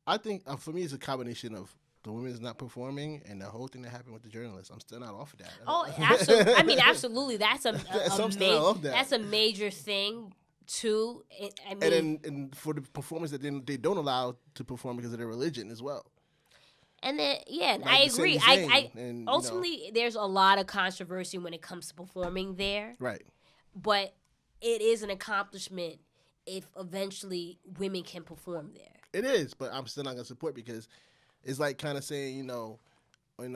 I think for me it's a combination of the women's not performing and the whole thing that happened with the journalists. I'm still not off of that. Oh, absolutely. Absolutely. That's that's a major thing too. And for the performers that they don't allow to perform because of their religion as well. And then like I agree. Ultimately, there's a lot of controversy when it comes to performing there. Right. But it is an accomplishment if eventually women can perform there. It is, but I'm still not going to support because it's like kind of saying, we're going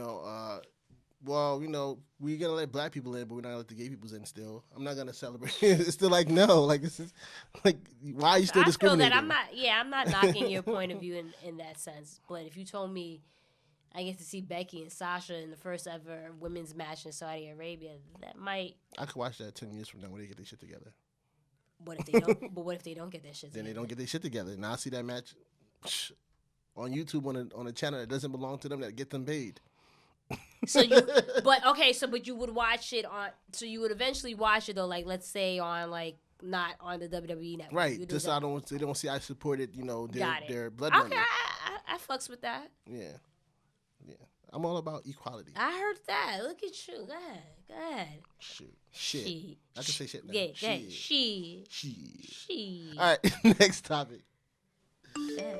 to let black people in, but we're not going to let the gay people in still. I'm not going to celebrate. It's still like, no. Like, this is, like, why are you still discriminating? I feel that I'm not knocking your point of view in that sense. But if you told me I get to see Becky and Sasha in the first ever women's match in Saudi Arabia. That might. I could watch that 10 years from now when they get their shit together. What if they don't? But what if they don't get their shit Then together? they don't get their shit together. Now I see that match on YouTube on a channel that doesn't belong to them that get them paid. But you would watch it on. So you would eventually watch it though, like let's say on like not on the WWE network. Right. Just so they don't see I supported their blood money. money. I fucks with that. Yeah. I'm all about equality. I heard that. Look at you. Go ahead. Shoot. Shit. She. I can say shit now. Yeah. She. She. All right. Next topic. Yeah.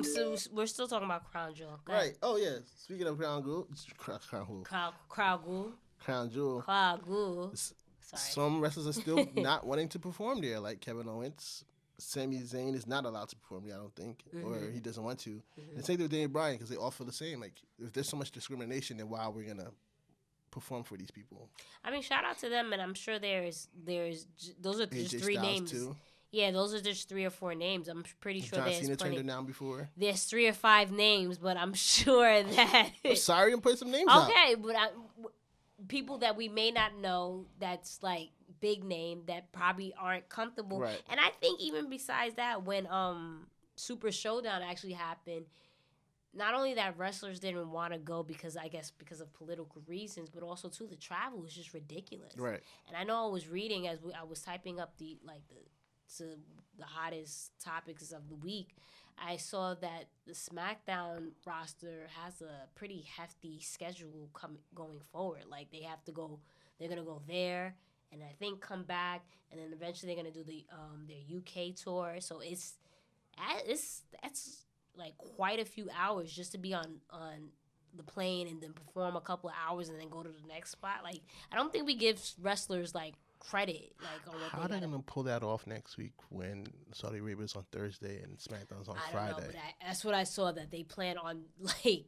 So we're still talking about Crown Jewel. Go ahead. Right. Oh yeah. Speaking of Crown Jewel, Crown Jewel. Sorry. Some wrestlers are still not wanting to perform there, like Kevin Owens. Sami Zayn is not allowed to perform there, I don't think, or he doesn't want to. Mm-hmm. And same thing with Daniel Bryan, because they all feel the same. Like, if there's so much discrimination, then why are we gonna perform for these people? I mean, shout out to them, and I'm sure there's those are just AJ 3 Styles names. Too. Yeah, those are just 3 or 4 names. I'm pretty sure John there's Cena plenty. turned it down before. There's 3 or 5 names, but I'm sure that. I'm sorry, I'm putting some names out. Okay, but people that we may not know, that's like big name that probably aren't comfortable. Right. And I think even besides that, when Super Showdown actually happened, not only that wrestlers didn't want to go because of political reasons, but also too the travel was just ridiculous. Right. And I know I was reading as I was typing up the hottest topics of the week. I saw that the SmackDown roster has a pretty hefty schedule going forward. Like they're gonna go there, and I think come back, and then eventually they're gonna do their UK tour. So that's like quite a few hours just to be on the plane and then perform a couple of hours and then go to the next spot. Like I don't think we give wrestlers like credit on what how are they gonna pull that off next week when Saudi Arabia's on Thursday and SmackDown's on Friday? I don't know, but that's what I saw, that they plan on like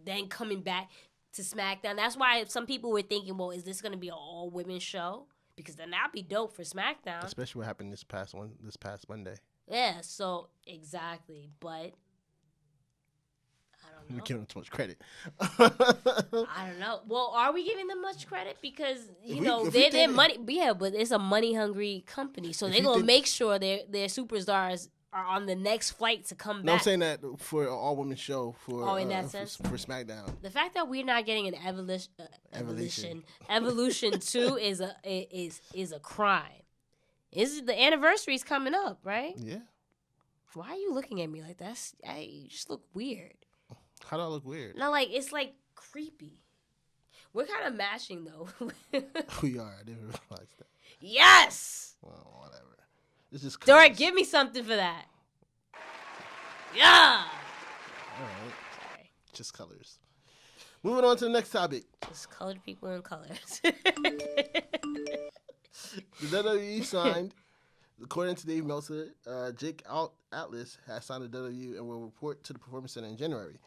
then coming back to SmackDown. That's why some people were thinking, well, is this gonna be an all women show? Because then that'd be dope for SmackDown. Especially what happened this past Monday. Yeah, so exactly, but I don't know. We give them too much credit. I don't know. Well, are we giving them much credit? Because they're money. Yeah, but it's a money hungry company, so they're gonna make sure their superstars are on the next flight to come back. No, I'm saying that for an all women show in that sense, for SmackDown. The fact that we're not getting an Evolution 2 is a crime. The anniversary's coming up, right? Yeah. Why are you looking at me like that? You just look weird. How do I look weird? No, like it's like creepy. We're kind of matching though. We are. I didn't realize that. Yes. Well, whatever. This is Dora, give me something for that. Yeah. All right. Sorry. Just colors. Moving on to the next topic. Just colored people in colors. The WWE signed, according to Dave Meltzer, Jake Atlas has signed the WWE and will report to the Performance Center in January.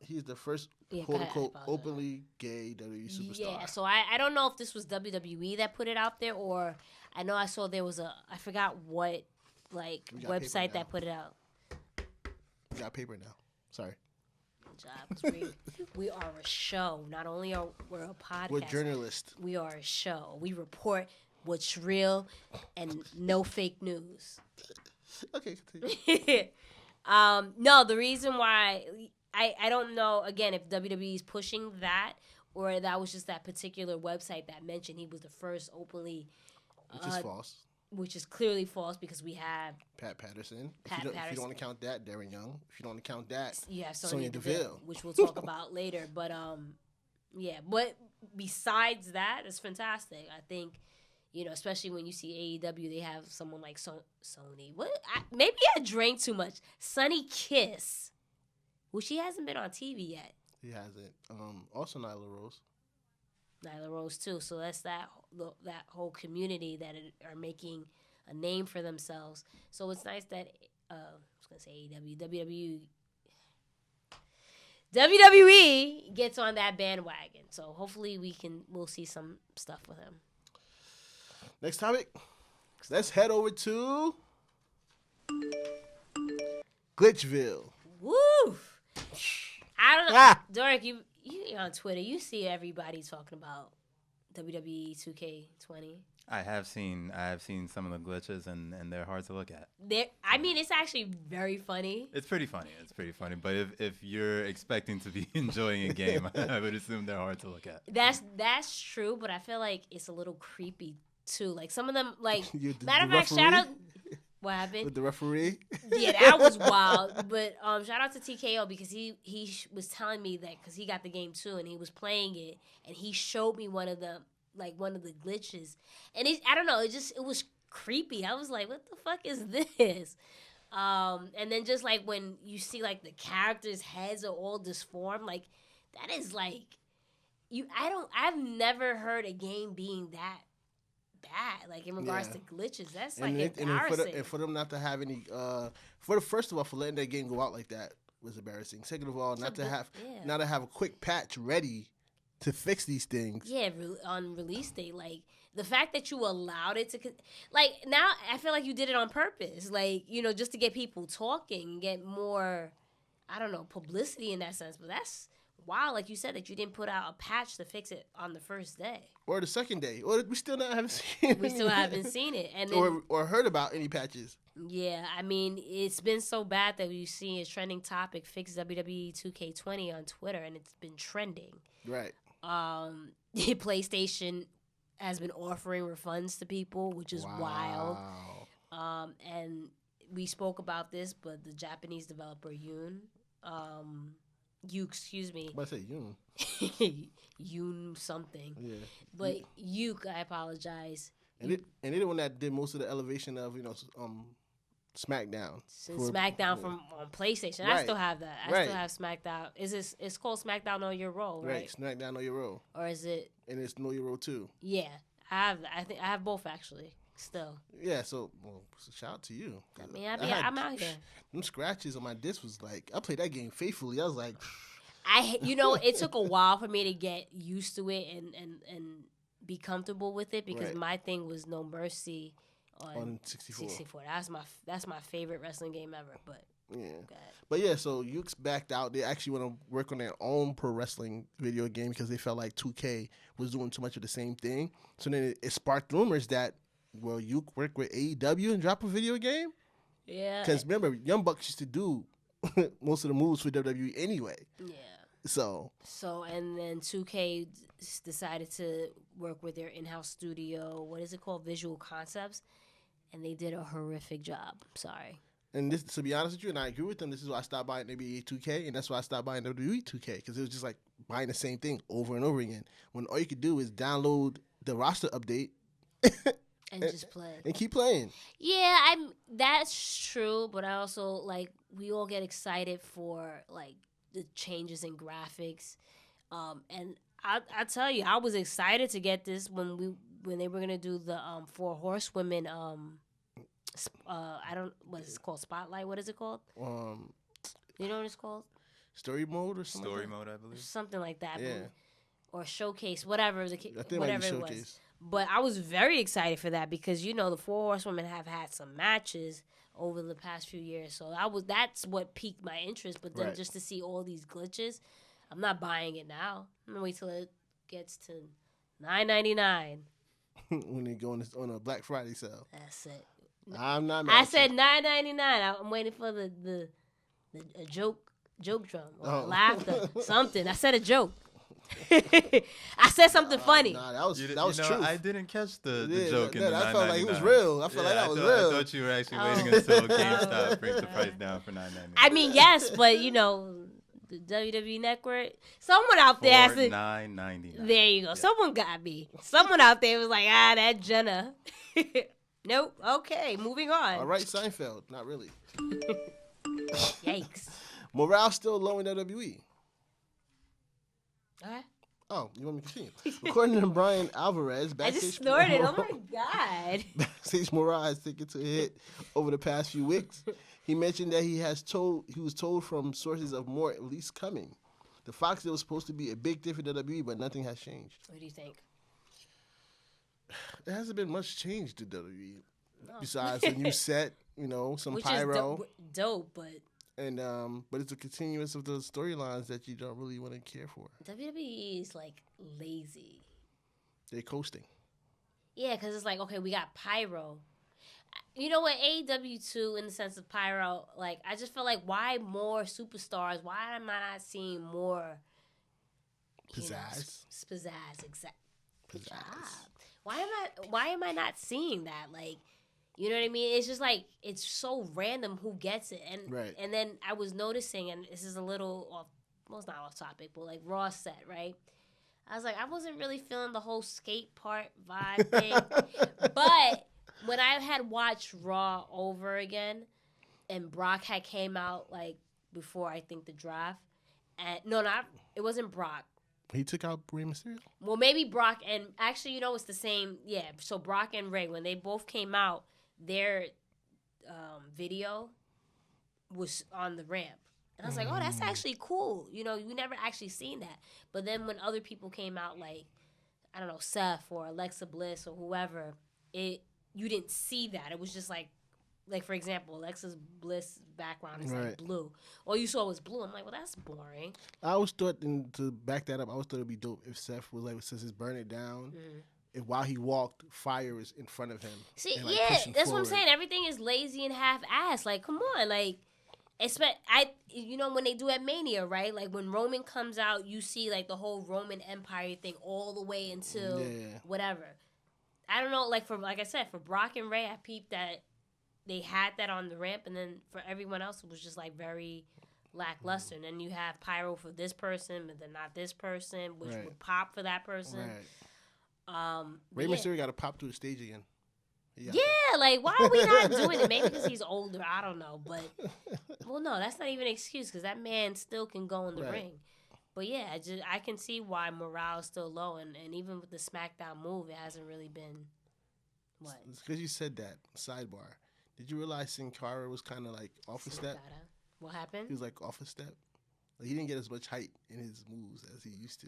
He's the first quote-unquote openly gay WWE superstar. Yeah, so I don't know if this was WWE that put it out there, or I know I saw there was I forgot what website that put it out. We got paper now. Sorry. Good job. 'Cause we are a show. Not only are we a podcast. We're journalists. We are a show. We report what's real and no fake news. Okay, continue. No, the reason why I don't know, again, if WWE is pushing that or that was just that particular website that mentioned he was the first openly. Which is false. Which is clearly false because we have Pat Patterson. If you don't want to count that, Darren Young. If you don't want to count that, you have Sonya Deville, which we'll talk about later. But yeah. But besides that, it's fantastic. I think, especially when you see AEW, they have someone like Sony. Maybe I drank too much. Sunny Kiss. Well, she hasn't been on TV yet. He hasn't. Also Nyla Rose. Nyla Rose too. So that's that whole community that are making a name for themselves. So it's nice that I was gonna say AEW, WWE gets on that bandwagon. So hopefully we'll see some stuff with him. Next topic. Let's head over to Glitchville. Woo! don't know. Dork, you on Twitter, you see everybody talking about WWE 2K20. I have seen some of the glitches, and they're hard to look at. I mean, it's actually very funny. It's pretty funny. But if you're expecting to be enjoying a game, I would assume they're hard to look at. That's true, but I feel like it's a little creepy too. Like some of them, like matter of fact, fact, shout out. What happened? With the referee? Yeah, that was wild. But shout out to TKO because he was telling me that because he got the game too and he was playing it and he showed me one of the glitches and I don't know, it was creepy. I was like, what the fuck is this? And then just like when you see like the characters' heads are all disformed, like that is like I've never heard a game being that bad, like in regards to glitches. That's like embarrassing. And for them not to have any, first of all, for letting that game go out like that was embarrassing. Second of all, not to have a quick patch ready to fix these things. Yeah, on release day, like the fact that you allowed it to, like now I feel like you did it on purpose, like just to get people talking, get more, I don't know, publicity in that sense. But that's wow, like you said, that you didn't put out a patch to fix it on the first day or the second day, or we still haven't seen it. We still haven't seen it, and then, or heard about any patches. Yeah, I mean, it's been so bad that we've seen a trending topic, fix WWE 2K20 on Twitter, and it's been trending. Right. PlayStation has been offering refunds to people, which is wild. And we spoke about this, but the Japanese developer Yoon, excuse me. I say Yoon. Yoon something. Yeah. But Yuke, I apologize. And they're the one that did most of the elevation of SmackDown. SmackDown from on PlayStation. Right. I still have that. I still have SmackDown. It's called SmackDown Know Your Role, right? Right. SmackDown Know Your Role. Or is it? And it's Know Your Role too. Yeah, I think I have both actually. Still. Yeah. So, shout out to you. I mean, I'm out here. Them scratches on my disc was like, I played that game faithfully. I was like, it took a while for me to get used to it and be comfortable with it because my thing was No Mercy on 64. That's my favorite wrestling game ever. But so Yuke's backed out. They actually want to work on their own pro wrestling video game because they felt like 2K was doing too much of the same thing. So then it sparked rumors that Yuke work with AEW and drop a video game. Yeah, because remember, Young Bucks used to do most of the moves for WWE anyway. Yeah. So and then 2K decided to work with their in-house studio. What is it called? Visual Concepts. And they did a horrific job. Sorry. And this, to be honest with you, and I agree with them, this is why I stopped buying NBA 2K, and that's why I stopped buying WWE 2K, because it was just like buying the same thing over and over again. When all you could do is download the roster update and just play. And keep playing. Yeah, that's true, but I also, like, we all get excited for, like, the changes in graphics. And I tell you, I was excited to get this when they were gonna do the 4 Horsewomen what is it called? Spotlight? What is it called? You know what it's called? Story mode or something? Story mode, I believe. Something like that. Yeah. Or showcase, whatever whatever it was. But I was very excited for that because the 4 Horsewomen have had some matches over the past few years. So that's what piqued my interest. But then just to see all these glitches, I'm not buying it now. I'm gonna wait till it gets to $9.99. When they go on a Black Friday sale. That's it. I'm not. I said $9.99. I'm waiting for the joke drum or laughter, something. I said a joke. I said something funny. Nah, that was true. I didn't catch the joke in the $9.99. I felt like it was real. I felt like that was real. I thought you were actually waiting until GameStop brings the price down for $9.99. I mean, yes, but the WWE Network. Someone out there has to. $9.99. There you go. Yeah. Someone got me. Someone out there was like, that Jenna. Nope. Okay, moving on. All right, Seinfeld. Not really. Yikes. Morale still low in WWE. All right. Oh, you want me to continue? According to Brian Alvarez, I just snorted. Oh my God. Backstage morale has taken to a hit over the past few weeks. He mentioned that he was told from sources of more at least coming. The Fox deal was supposed to be a big thing for WWE, but nothing has changed. What do you think? There hasn't been much change to WWE. No. Besides a new set, some which pyro. Is dope, but And but it's a continuous of those storylines that you don't really want to care for. WWE is like lazy. They're coasting. Yeah, because it's like, okay, we got Pyro. You know what, AEW too, in the sense of Pyro, like, I just feel like, why more superstars? Why am I not seeing more Pizzazz. Pizzazz, exact. Good job. Pizzazz. Why am I not seeing that? Like, you know what I mean? It's just like, it's so random who gets it. And Right. and then I was noticing, and this is a little off, well, it's not off topic, but like Raw said, right? I was like, I wasn't really feeling the whole skate part vibe thing. But when I had watched Raw over again, and Brock had came out like before, I think, the draft, and it wasn't Brock. He took out Rey Mysterio? Well, maybe Brock and actually, you know, it's the same. Yeah, so Brock and Ray, when they both came out, their video was on the ramp. And I was like, oh, that's actually cool. You know, you never actually seen that. But then when other people came out, like, I don't know, Seth or Alexa Bliss or whoever, you didn't see that. It was just like for example, Alexa Bliss' background is like blue. All you saw was blue. I'm like, well, that's boring. I always thought, and to back that up, I always thought it'd be dope if Seth was like, since it's burn it down, if while he walked, fire is in front of him. See, and, like, yeah, pushing that's forward. what I'm saying. Everything is lazy and half-assed. Like, come on, like, you know, when they do at Mania, right? Like, when Roman comes out, you see, like, the whole Roman Empire thing all the way until whatever. I don't know, like I said, for Brock and Ray, I peeped that they had that on the ramp, and then for everyone else, it was just, like, very lackluster. And then you have Pyro for this person, but then not this person, which would pop for that person. Right. Rey Mysterio got to pop through the stage again. Yeah, like, why are we not doing it? Maybe because he's older. I don't know. But, well, no, that's not even an excuse because that man still can go in the ring. But, yeah, I can see why morale is still low. And even with the SmackDown move, it hasn't really been, what? It's because you said that. Sidebar. Did you realize Sin Cara was kind of like off a step? What happened? He was like off a step. Like, he didn't get as much height in his moves as he used to.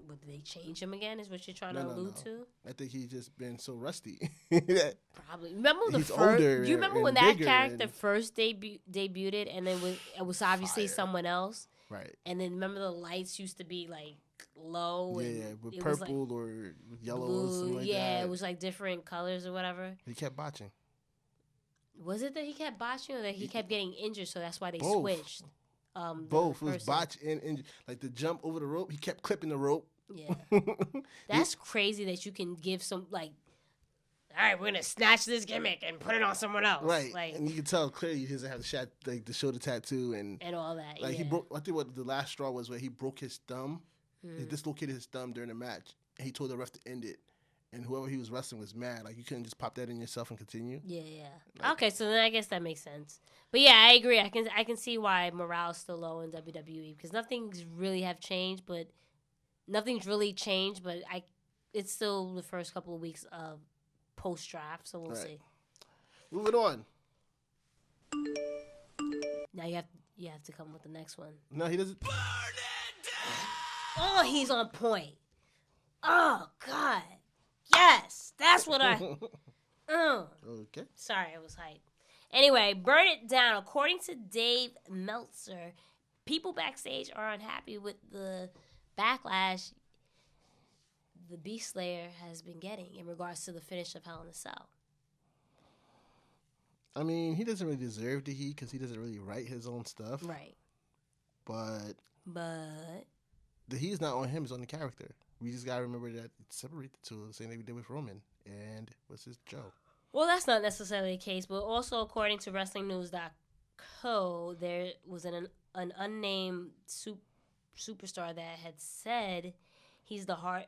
Would they change him again? Is what you're trying to allude to? I think he's just been so rusty. Probably. Remember he's older. You remember when that character first debuted, and then it was obviously someone else, right? And then remember the lights used to be like low, with purple like or yellow blue, or something like that. Yeah, it was like different colors or whatever. He kept botching. Was it that he kept botching, or that he kept getting injured, so that's why they switched? Both. It was botch and injury. Like the jump over the rope, he kept clipping the rope. Yeah. That's crazy that you can give some, like, all right, we're going to snatch this gimmick and put it on someone else. Right. Like, and you can tell clearly he doesn't have the shoulder tattoo and all that. Like he broke, I think what the last straw was where he broke his thumb. He dislocated his thumb during the match. And he told the ref to end it. And whoever he was wrestling was mad. Like, you couldn't just pop that in yourself and continue. Yeah. Like, okay, so then I guess that makes sense. But yeah, I agree. I can see why morale's still low in WWE because nothing's really changed, but it's still the first couple of weeks of post draft, so we'll see. Moving on. Now you have to come with the next one. No, he doesn't. Oh, he's on point. Oh God. Yes, that's what I. Okay. Sorry, I was hyped. Anyway, Burn It Down. According to Dave Meltzer, people backstage are unhappy with the backlash the Beast Slayer has been getting in regards to the finish of Hell in a Cell. I mean, he doesn't really deserve the heat because he doesn't really write his own stuff. Right. But the heat is not on him; it's on the character. We just gotta remember that separate the two. The same thing we did with Roman and what's his Joe. Well, that's not necessarily the case, but also according to WrestlingNews.co, there was an unnamed superstar that had said he's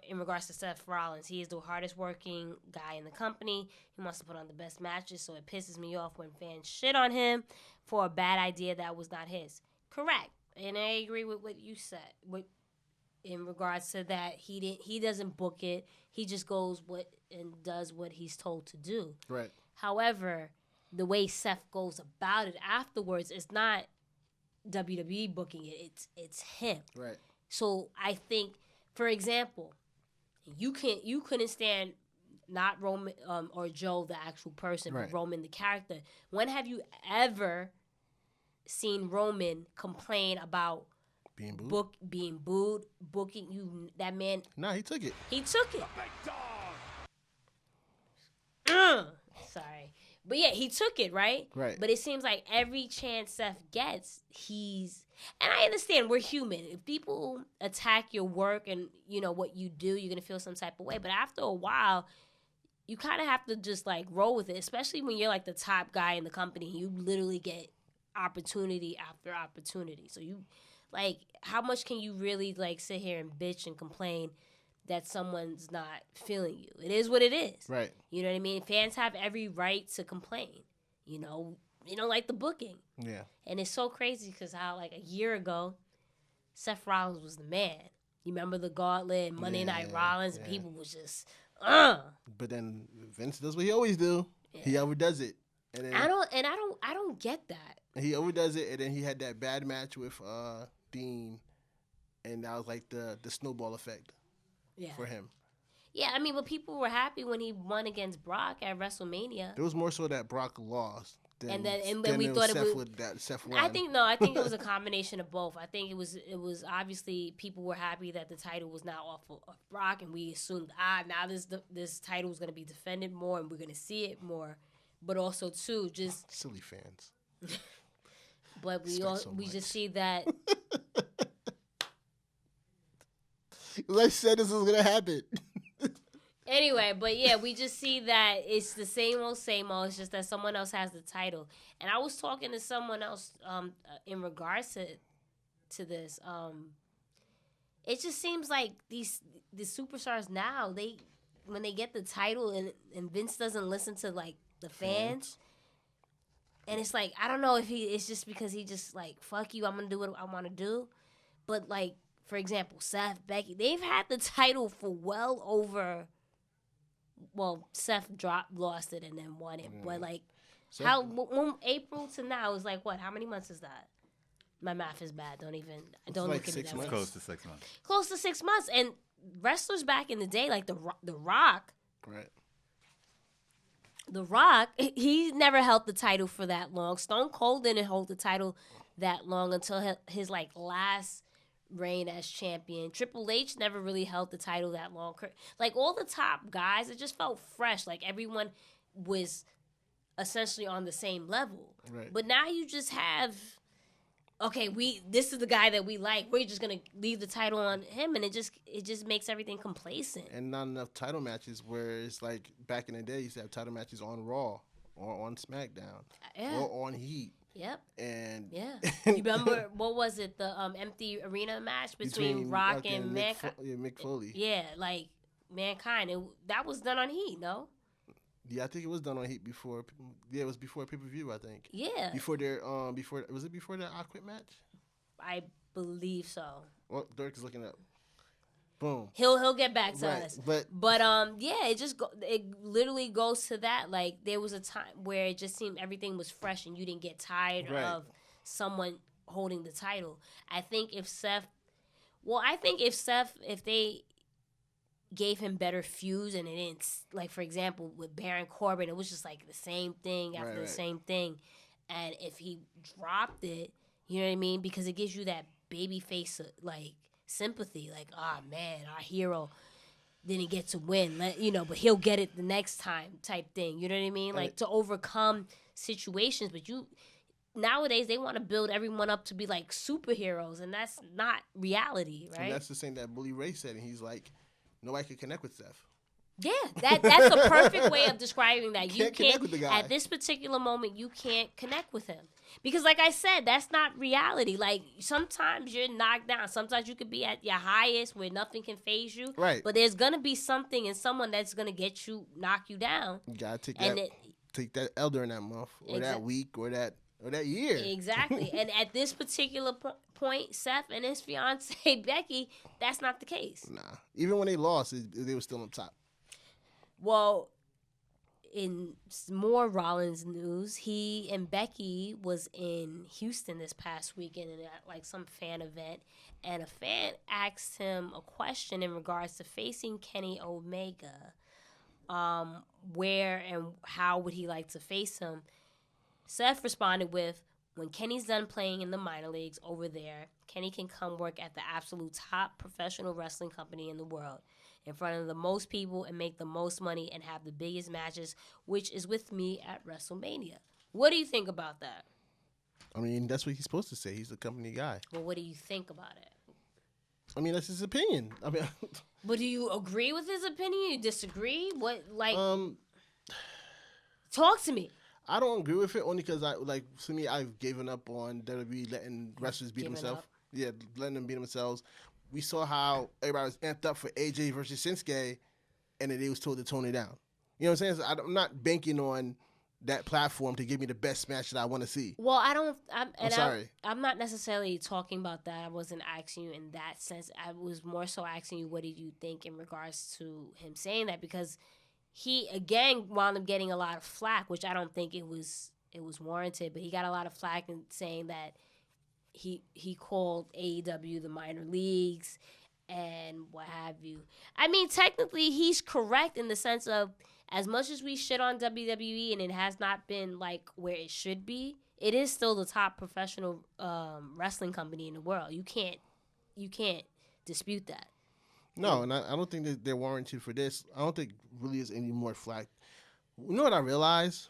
in regards to Seth Rollins, he is the hardest working guy in the company. He wants to put on the best matches, so it pisses me off when fans shit on him for a bad idea that was not his. Correct, and I agree with what you said. In regards to that, he doesn't book it. He just goes and does what he's told to do. Right. However, the way Seth goes about it afterwards is not WWE booking it. It's him. Right. So I think, for example, you couldn't stand not Roman or Joe the actual person, right. but Roman the character. When have you ever seen Roman complain about being booed. Being booed, booking you. That man. Nah, he took it. He took it. Sorry. But yeah, he took it, right? Right. But it seems like every chance Seth gets, and I understand we're human. If people attack your work and, you know, what you do, you're going to feel some type of way. But after a while, you kind of have to just, like, roll with it, especially when you're, like, the top guy in the company. You literally get opportunity after opportunity. So you, like, how much can you really, like, sit here and bitch and complain that someone's not feeling you? It is what it is. Right. You know what I mean? Fans have every right to complain. You know, like the booking. Yeah. And it's so crazy because how, like, a year ago, Seth Rollins was the man. You remember the Gauntlet and Monday Night Rollins? Yeah. People was just, But then Vince does what he always do. Yeah. He overdoes it. And then I don't get that. He overdoes it, and then he had that bad match with Dean, and that was like the snowball effect. Yeah. For him. Yeah, I mean, but people were happy when he won against Brock at WrestleMania. It was more so that Brock lost. And then we thought it was Seth won. I think it was a combination of both. I think it was obviously people were happy that the title was now off of Brock, and we assumed now this title was going to be defended more, and we're going to see it more. But also too, just silly fans. But we just see that. I said this was going to happen. Anyway, but yeah, we just see that it's the same old. It's just that someone else has the title. And I was talking to someone else in regards to this. It just seems like the superstars now, when they get the title and Vince doesn't listen to, like, the fans. And it's like, I don't know if it's just because he just, like, fuck you, I'm going to do what I want to do. But, like, for example, Seth, Becky, they've had the title for well over. Well, Seth lost it and then won it. But, like, when April to now is like what? How many months is that? My math is bad. Don't look at me that way. Close to 6 months. Close to 6 months. And wrestlers back in the day, like the Rock. Right. The Rock, he never held the title for that long. Stone Cold didn't hold the title that long until his like last reign as champion. Triple H never really held the title that long. Like, all the top guys, it just felt fresh. Like, everyone was essentially on the same level. Right. But now you just have, okay, this is the guy that we like. We're just gonna leave the title on him, and it just makes everything complacent. And not enough title matches. Where it's like back in the day, you used to have title matches on Raw or on SmackDown or on Heat. Yep. And yeah, you remember what was it? The empty arena match between Rock and Mankind. Mick Foley. Yeah, like Mankind. That was done on Heat, no? Yeah, I think it was done on Heat before. Yeah, it was before pay-per-view, I think. Yeah. Before was it before their I Quit match? I believe so. Well, Dirk is looking up. Boom. He'll get back to us. But yeah, it literally goes to that. Like, there was a time where it just seemed everything was fresh and you didn't get tired of someone holding the title. If they gave him better feuds and it didn't, like, for example, with Baron Corbin, it was just like the same thing after the same thing. And if he dropped it, you know what I mean? Because it gives you that baby face, like, sympathy, like, man, our hero didn't get to win, but he'll get it the next time type thing. You know what I mean? Like, to overcome situations. But nowadays they want to build everyone up to be like superheroes, and that's not reality, right? And that's the thing that Bully Ray said, and he's like, nobody could connect with Seth. Yeah, that's a perfect way of describing that. You can't connect with the guy. At this particular moment, you can't connect with him. Because, like I said, that's not reality. Like, sometimes you're knocked down. Sometimes you could be at your highest where nothing can faze you. Right. But there's going to be something and someone that's going to knock you down. You got to take that elder in that month or that week or that year. Exactly. And at this particular point, Seth and his fiance Becky, that's not the case. Nah. Even when they lost, they were still on top. Well, in more Rollins news, he and Becky was in Houston this past weekend at like some fan event, and a fan asked him a question in regards to facing Kenny Omega. Where and how would he like to face him? Seth responded with, when Kenny's done playing in the minor leagues over there, Kenny can come work at the absolute top professional wrestling company in the world in front of the most people and make the most money and have the biggest matches, which is with me at WrestleMania. What do you think about that? I mean, that's what he's supposed to say. He's the company guy. Well, what do you think about it? I mean, that's his opinion. I mean, but do you agree with his opinion? You disagree? What, like, talk to me. I don't agree with it only because to me, I've given up on WWE letting wrestlers beat themselves. Yeah, letting them beat themselves. We saw how everybody was amped up for AJ versus Shinsuke, and then they was told to tone it down. You know what I'm saying? So I'm not banking on that platform to give me the best match that I want to see. Well, I'm sorry. I'm not necessarily talking about that. I wasn't asking you in that sense. I was more so asking you, what did you think in regards to him saying that? Because he, again, wound up getting a lot of flack, which I don't think it was warranted, but he got a lot of flack in saying that he called AEW the minor leagues and what have you. I mean, technically, he's correct in the sense of, as much as we shit on WWE and it has not been like where it should be, it is still the top professional wrestling company in the world. You can't dispute that. No, and I don't think that they're warranted for this. I don't think really is any more flack. You know what I realized?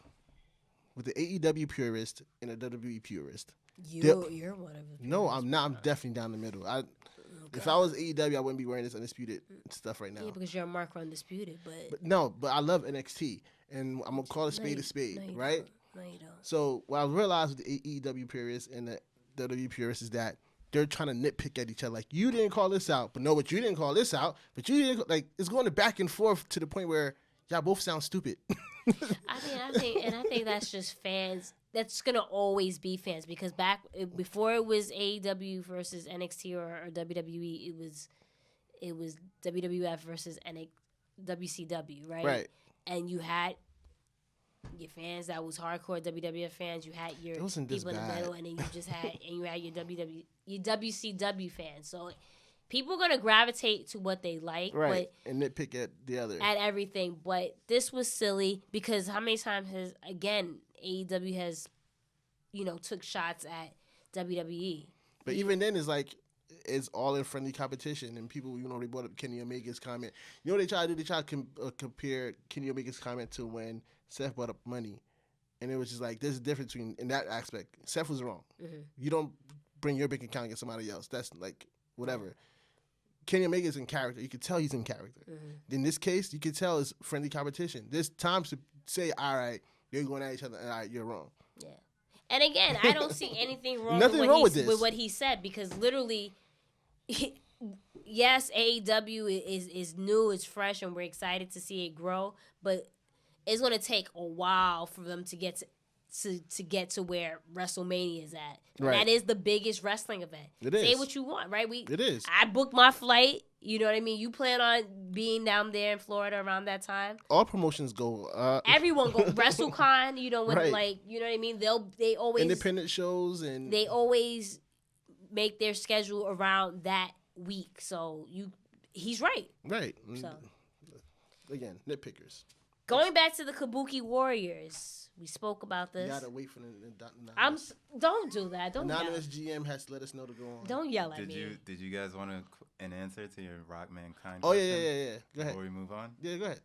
With the AEW purist and the WWE purist. You're one of them. No, I'm not. I'm definitely down the middle. If I was AEW, I wouldn't be wearing this Undisputed stuff right now. Yeah, because you're a mark for Undisputed, but I love NXT, and I'm gonna call a spade a spade, right? No, you don't. So what I realized with the AEW purists and the WWE purists is that they're trying to nitpick at each other. Like, you didn't call this out, but no, but you didn't call this out, but you didn't. Like, it's going back and forth to the point where y'all both sound stupid. I think that's just fans. That's gonna always be fans, because before it was AEW versus NXT or WWE, it was WWF versus WCW, right? Right. And you had your fans that was hardcore WWF fans. You had your people in the middle, and then you just had your WCW fans. So people are gonna gravitate to what they like, right? And nitpick at the other, at everything. But this was silly, because how many times has AEW has, took shots at WWE? But even then, it's all in friendly competition, and people, they brought up Kenny Omega's comment. You know what they try to do? They try to compare Kenny Omega's comment to when Seth brought up money, and it was just like, there's a difference between, in that aspect, Seth was wrong. Mm-hmm. You don't bring your bank account against somebody else. That's like whatever. Kenny Omega's in character. You could tell he's in character. Mm-hmm. In this case, you could tell it's friendly competition. There's times to say, all right, you're going at each other, and all right, you're wrong. Yeah. And again, I don't see anything wrong with what he said, because literally, yes, AEW is new, it's fresh, and we're excited to see it grow, but it's going to take a while for them to get to where WrestleMania is at. Right. That is the biggest wrestling event. It is. Say what you want, right? It is. I booked my flight. You know what I mean? You plan on being down there in Florida around that time? All promotions go. Everyone go. WrestleCon, when right. you know what I mean? They always independent shows, and they always make their schedule around that week. So he's right. Right. So again, nitpickers. Going back to the Kabuki Warriors, we spoke about this. You gotta wait for the don't do that. Don't yell. Anonymous GM has to let us know to go on. Don't yell at me. Did you guys want an answer to your Rock Mankind? Oh yeah. Go ahead. Before we move on. Yeah, go ahead.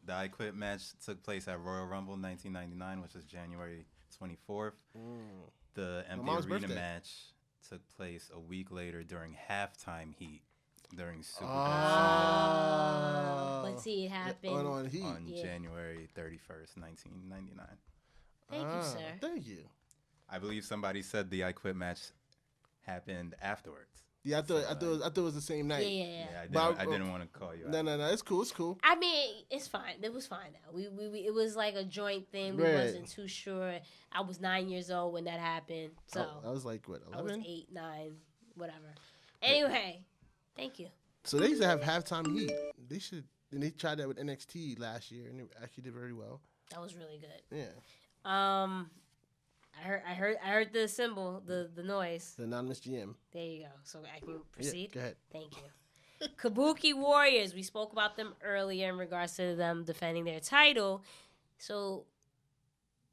The I Quit match took place at Royal Rumble 1999, which was January 24th. The Empty Arena match took place a week later during Halftime Heat. During Super Bowl But see, it happened on January 31st, 1999. Thank you, sir. Thank you. I believe somebody said the I Quit match happened afterwards. Yeah, I thought it was the same night. Yeah. I didn't want to call you. No. It's cool. I mean, it's fine. It was fine now. We it was like a joint thing. We wasn't too sure. I was 9 years old when that happened. So I was like, what, 11? I was 8, 9, whatever. Anyway. Thank you. So they used to have Halftime Heat. And they tried that with NXT last year, and it actually did very well. That was really good. Yeah. I heard the symbol, the noise. The Anonymous GM. There you go. So I can proceed. Yeah, go ahead. Thank you. Kabuki Warriors. We spoke about them earlier in regards to them defending their title. So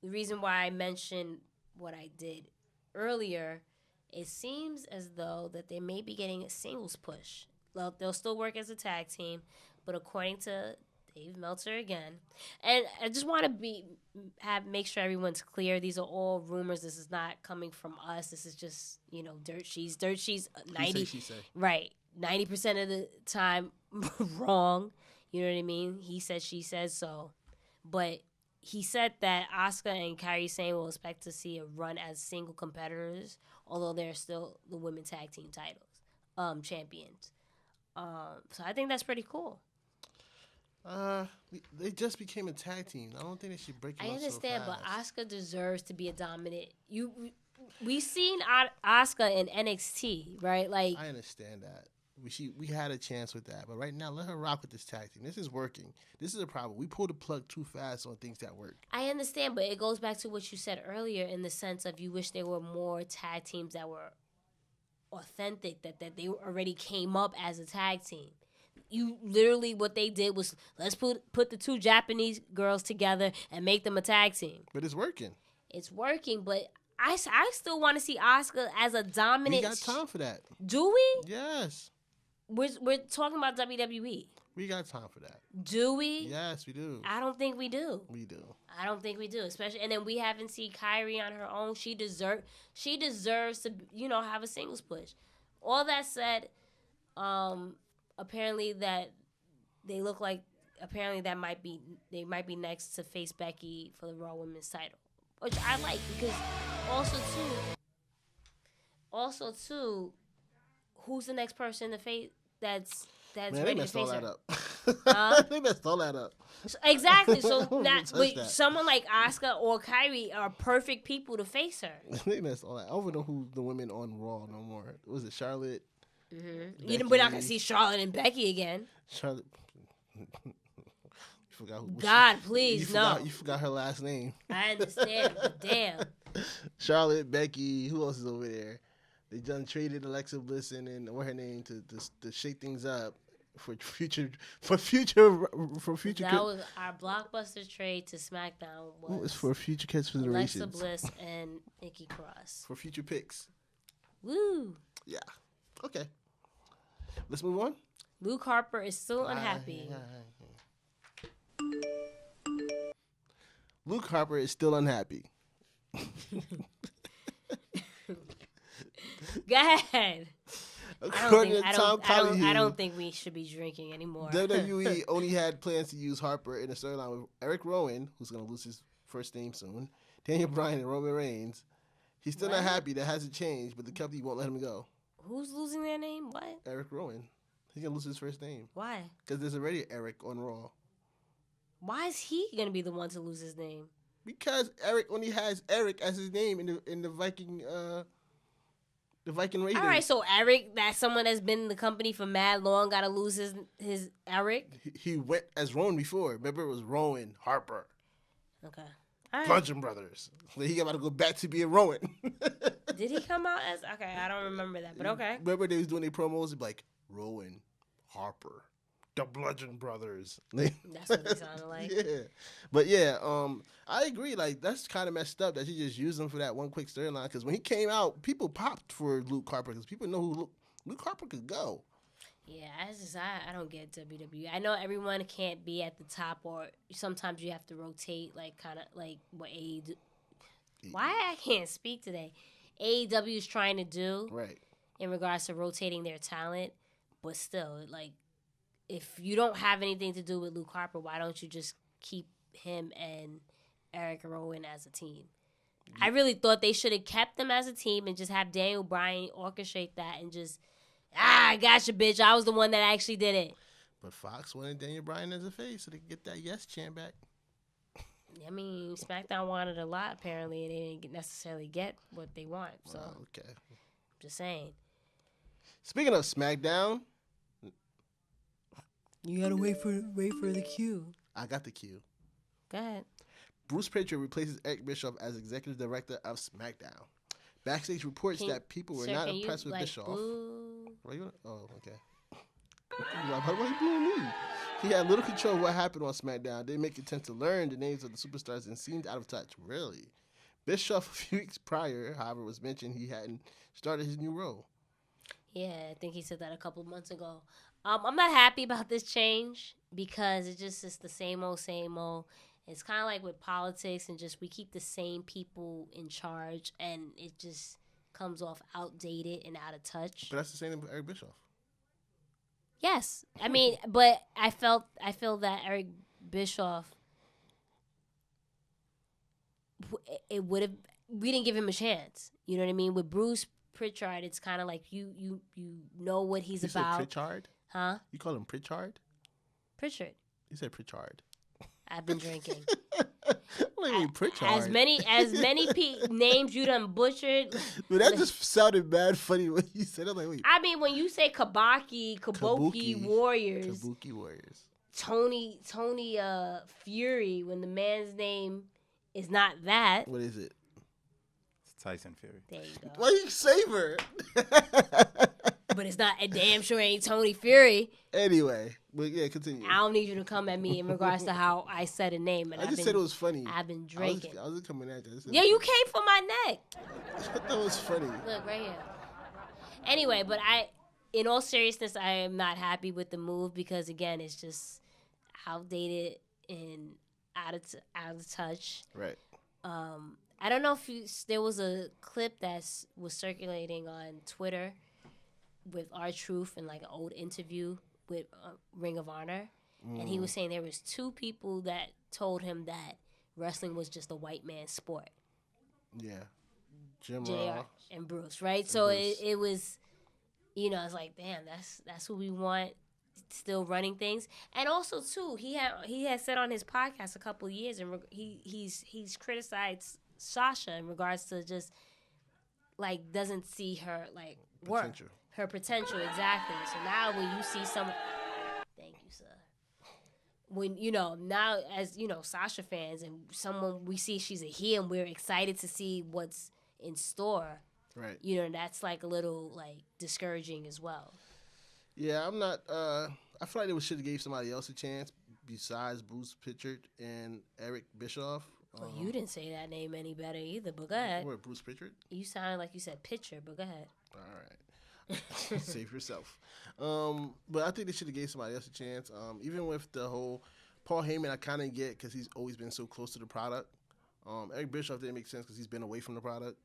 the reason why I mentioned what I did earlier, it seems as though that they may be getting a singles push. Well, they'll still work as a tag team, but according to Dave Meltzer again, and I just want to make sure everyone's clear. These are all rumors. This is not coming from us. This is just dirt sheets. Dirt sheets 90 she say. Right, 90% of the time wrong. You know what I mean? He said, she said. So, but he said that Asuka and Kairi Sane will expect to see a run as single competitors, although they're still the women's tag team titles champions. So I think that's pretty cool. They just became a tag team. I don't think they should break them I up understand, so but fast. Asuka deserves to be a dominant. We've seen Asuka in NXT, right? Like, I understand that. We had a chance with that, but right now let her rock with this tag team. This is working. This is a problem. We pulled the plug too fast on things that work. I understand, but it goes back to what you said earlier in the sense of you wish there were more tag teams that were authentic, that they already came up as a tag team. You literally, what they did was, let's put the two Japanese girls together and make them a tag team. But it's working. It's working, but I still want to see Asuka as a dominant. We got time for that. Do we? Yes. We're talking about WWE. We got time for that. Do we? Yes, we do. I don't think we do. We do. I don't think we do. Especially, and then we haven't seen Kyrie on her own. She deserves to, have a singles push. All that said, apparently that they look like, they might be next to face Becky for the Raw Women's title, which I like because also too, who's the next person to face that's Man, ready they to messed all face that her? up. They messed all that up. Exactly. So Touch that. someone like Asuka or Kyrie are perfect people to face her. They messed all that. I don't know who the women on Raw no more. Was it Charlotte? Mm-hmm. We're not gonna see Charlotte and Becky again. Charlotte. You forgot who. God, please, no. You forgot her last name. I understand, but damn. Charlotte, Becky. Who else is over there? They done traded Alexa Bliss and what her name to shake things up for future. That was our blockbuster trade to SmackDown. It's for future considerations. Alexa Bliss and Nikki Cross. For future picks. Woo. Yeah. Okay. Let's move on. Luke Harper is still unhappy. Luke Harper is still unhappy. Go ahead. According to Tom Collihue, I don't think we should be drinking anymore. WWE only had plans to use Harper in a storyline with Eric Rowan, who's going to lose his first name soon, Daniel Bryan, and Roman Reigns. He's still not happy. That hasn't changed, but the company won't let him go. Who's losing their name? What? Eric Rowan. He's going to lose his first name. Why? Because there's already Eric on Raw. Why is he going to be the one to lose his name? Because Eric only has Eric as his name in the Viking Raiders. All right, so Eric, that's someone that's been in the company for mad long, got to lose his Eric? He went as Rowan before. Remember, it was Rowan Harper. Okay. All right. Bludgeon Brothers. So he got to go back to being Rowan. Did he come out as... Okay, I don't remember that, but okay. Remember they was doing their promos? They'd be like, Rowan Harper. The Bludgeon Brothers. That's what they sounded like. Yeah. But yeah, I agree. Like, that's kind of messed up that you just use him for that one quick storyline. Because when he came out, people popped for Luke Harper because people know who Luke Harper could go. Yeah, I don't get WWE. I know everyone can't be at the top, or sometimes you have to rotate, like kind of like what AEW. Why I can't speak today? AEW is trying to do Right. in regards to rotating their talent, but still, like, if you don't have anything to do with Luke Harper, why don't you just keep him and Eric Rowan as a team? I really thought they should have kept them as a team and just have Daniel Bryan orchestrate that and just, I gotcha, bitch. I was the one that actually did it. But Fox wanted Daniel Bryan as a face so they could get that yes chant back. I mean, SmackDown wanted a lot, apparently, and they didn't necessarily get what they want. So, okay. Just saying. Speaking of SmackDown, you gotta wait for the cue. I got the cue. Go ahead. Bruce Pritchard replaces Eric Bischoff as executive director of SmackDown. Backstage reports that people were not impressed with Bischoff. Oh, okay. Why are you booing me? He had little control of what happened on SmackDown. They make attempt to learn the names of the superstars and seemed out of touch. Really? Bischoff, a few weeks prior, however, was mentioned he hadn't started his new role. Yeah, I think he said that a couple of months ago. I'm not happy about this change because it's the same old, same old. It's kind of like with politics and just we keep the same people in charge and it just comes off outdated and out of touch. But that's the same with Eric Bischoff. Yes, I mean, but I feel that Eric Bischoff, we didn't give him a chance. You know what I mean? With Bruce Pritchard, it's kind of like you know what he's about. Said Pritchard? Huh? You call him Pritchard? Pritchard. You said Pritchard. I've been drinking. What do you mean Pritchard? As many names you done butchered. But that just sounded bad funny when you said it. Like, wait. I mean, when you say Kabuki Warriors, Kabuki Warriors. Tony Fury, when the man's name is not that. What is it? It's Tyson Fury. There you go. Why you savor? But it's not. A damn sure ain't Tony Fury. Anyway, but yeah, continue. I don't need you to come at me in regards to how I said a name. And I just said it was funny. I've been drinking. I was coming at you. Yeah, you came for my neck. I thought that was funny. Look right here. Anyway, but in all seriousness, I am not happy with the move because again, it's just outdated and out of touch. Right. I don't know if there was a clip that was circulating on Twitter with R-Truth and like an old interview with Ring of Honor, and he was saying there was two people that told him that wrestling was just a white man's sport. Yeah. Jim JR Ross and Bruce, right? So it was, it's like, damn, that's who we want still running things. And also too, he had said on his podcast a couple of years, and he's criticized Sasha in regards to just like doesn't see her like work. Potential. Her potential, exactly. So now when you see someone, thank you, sir. When now as Sasha fans and someone we see she's a heel and we're excited to see what's in store. Right. That's like a little like discouraging as well. Yeah, I'm not. I feel like they should have gave somebody else a chance besides Bruce Pritchard and Eric Bischoff. Well, you didn't say that name any better either, but go ahead. What, Bruce Pritchard? You sounded like you said pitcher, but go ahead. All right. Save yourself. But I think they should have gave somebody else a chance. Even with the whole Paul Heyman, I kind of get because he's always been so close to the product. Eric Bischoff didn't make sense because he's been away from the product.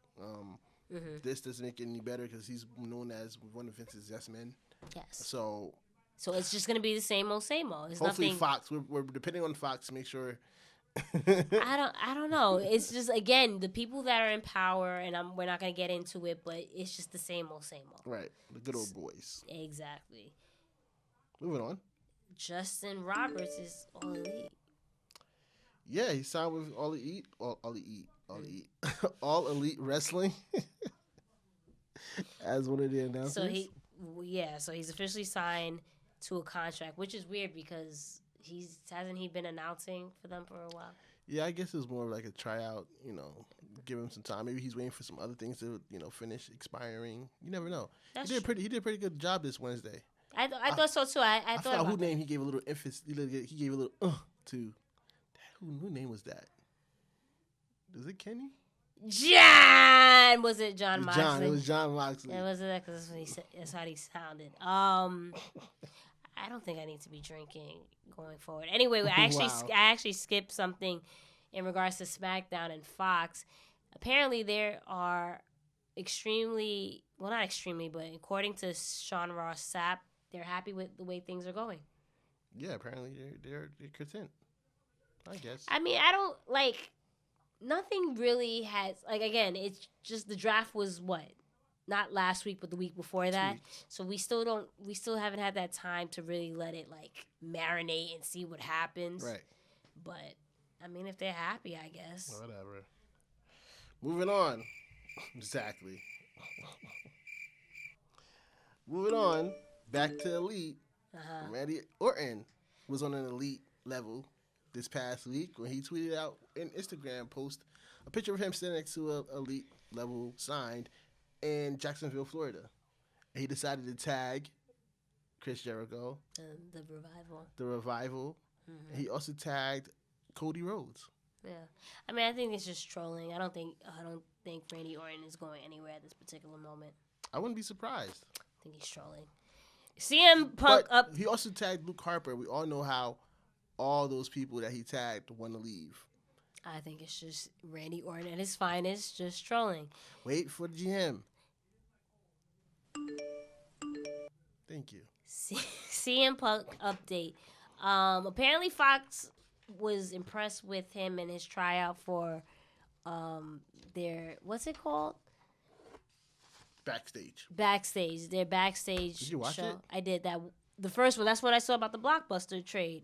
This doesn't make it any better because he's known as one of Vince's yes men. Yes. So it's just gonna be the same old, same old. It's hopefully nothing. Fox. We're depending on Fox to make sure. I don't know. It's just again the people that are in power, and we're not gonna get into it, but it's just the same old, same old. Right, the good old boys. Exactly. Moving on. Justin Roberts is All Elite. Yeah, he signed with All Elite Wrestling as one of the announcers. So he's officially signed to a contract, which is weird because hasn't he been announcing for them for a while? Yeah, I guess it was more like a tryout, give him some time. Maybe he's waiting for some other things to, finish expiring. You never know. He did a pretty good job this Wednesday. I thought so too. I thought who name he gave a little emphasis. He gave a little to. Who name was that? Was it Kenny? John! Was it Jon Moxley? It was Jon Moxley. Yeah, was it that? Because that's how he sounded. I don't think I need to be drinking going forward. Anyway, I actually skipped something in regards to SmackDown and Fox. Apparently, there are not extremely, but according to Sean Ross Sapp, they're happy with the way things are going. Yeah, apparently they're content. I guess. I mean, I don't like. Nothing really has again. It's just the draft was what. Not last week, but the week before that. So we still haven't had that time to really let it marinate and see what happens. Right. But I mean, if they're happy, I guess. Whatever. Moving on. Exactly. Moving on. Back to Elite. Randy Orton was on an Elite level this past week when he tweeted out an Instagram post a picture of him standing next to a Elite level signed in Jacksonville, Florida. And he decided to tag Chris Jericho. The Revival. The Revival. Mm-hmm. And he also tagged Cody Rhodes. Yeah, I mean, I think it's just trolling. I don't think Randy Orton is going anywhere at this particular moment. I wouldn't be surprised. I think he's trolling. CM Punk but he also tagged Luke Harper. We all know how all those people that he tagged want to leave. I think it's just Randy Orton at his finest, just trolling. Wait for the GM. Thank you. CM Punk update. Apparently Fox was impressed with him in his tryout for their, what's it called? Backstage. Their backstage Did you watch show. it? I did that. The first one. That's what I saw about the Blockbuster trade.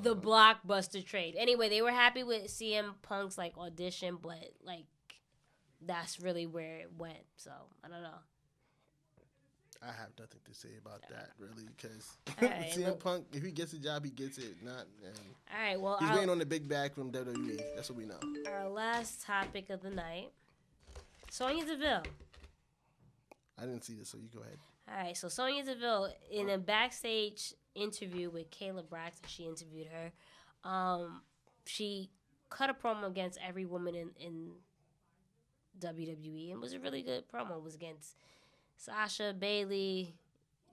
Blockbuster trade. Anyway, they were happy with CM Punk's like audition, but like that's really where it went. So I don't know. I have nothing to say about that really, because right, CM Punk, if he gets a job, he gets it. Not. All right. Well, he's waiting on the big bag from WWE. That's what we know. Our last topic of the night: Sonya Deville. I didn't see this, so you go ahead. All right. So Sonya Deville, in a backstage interview with Kayla Braxton, she interviewed her. She cut a promo against every woman in WWE, and it was a really good promo. It was against Sasha, Bayley,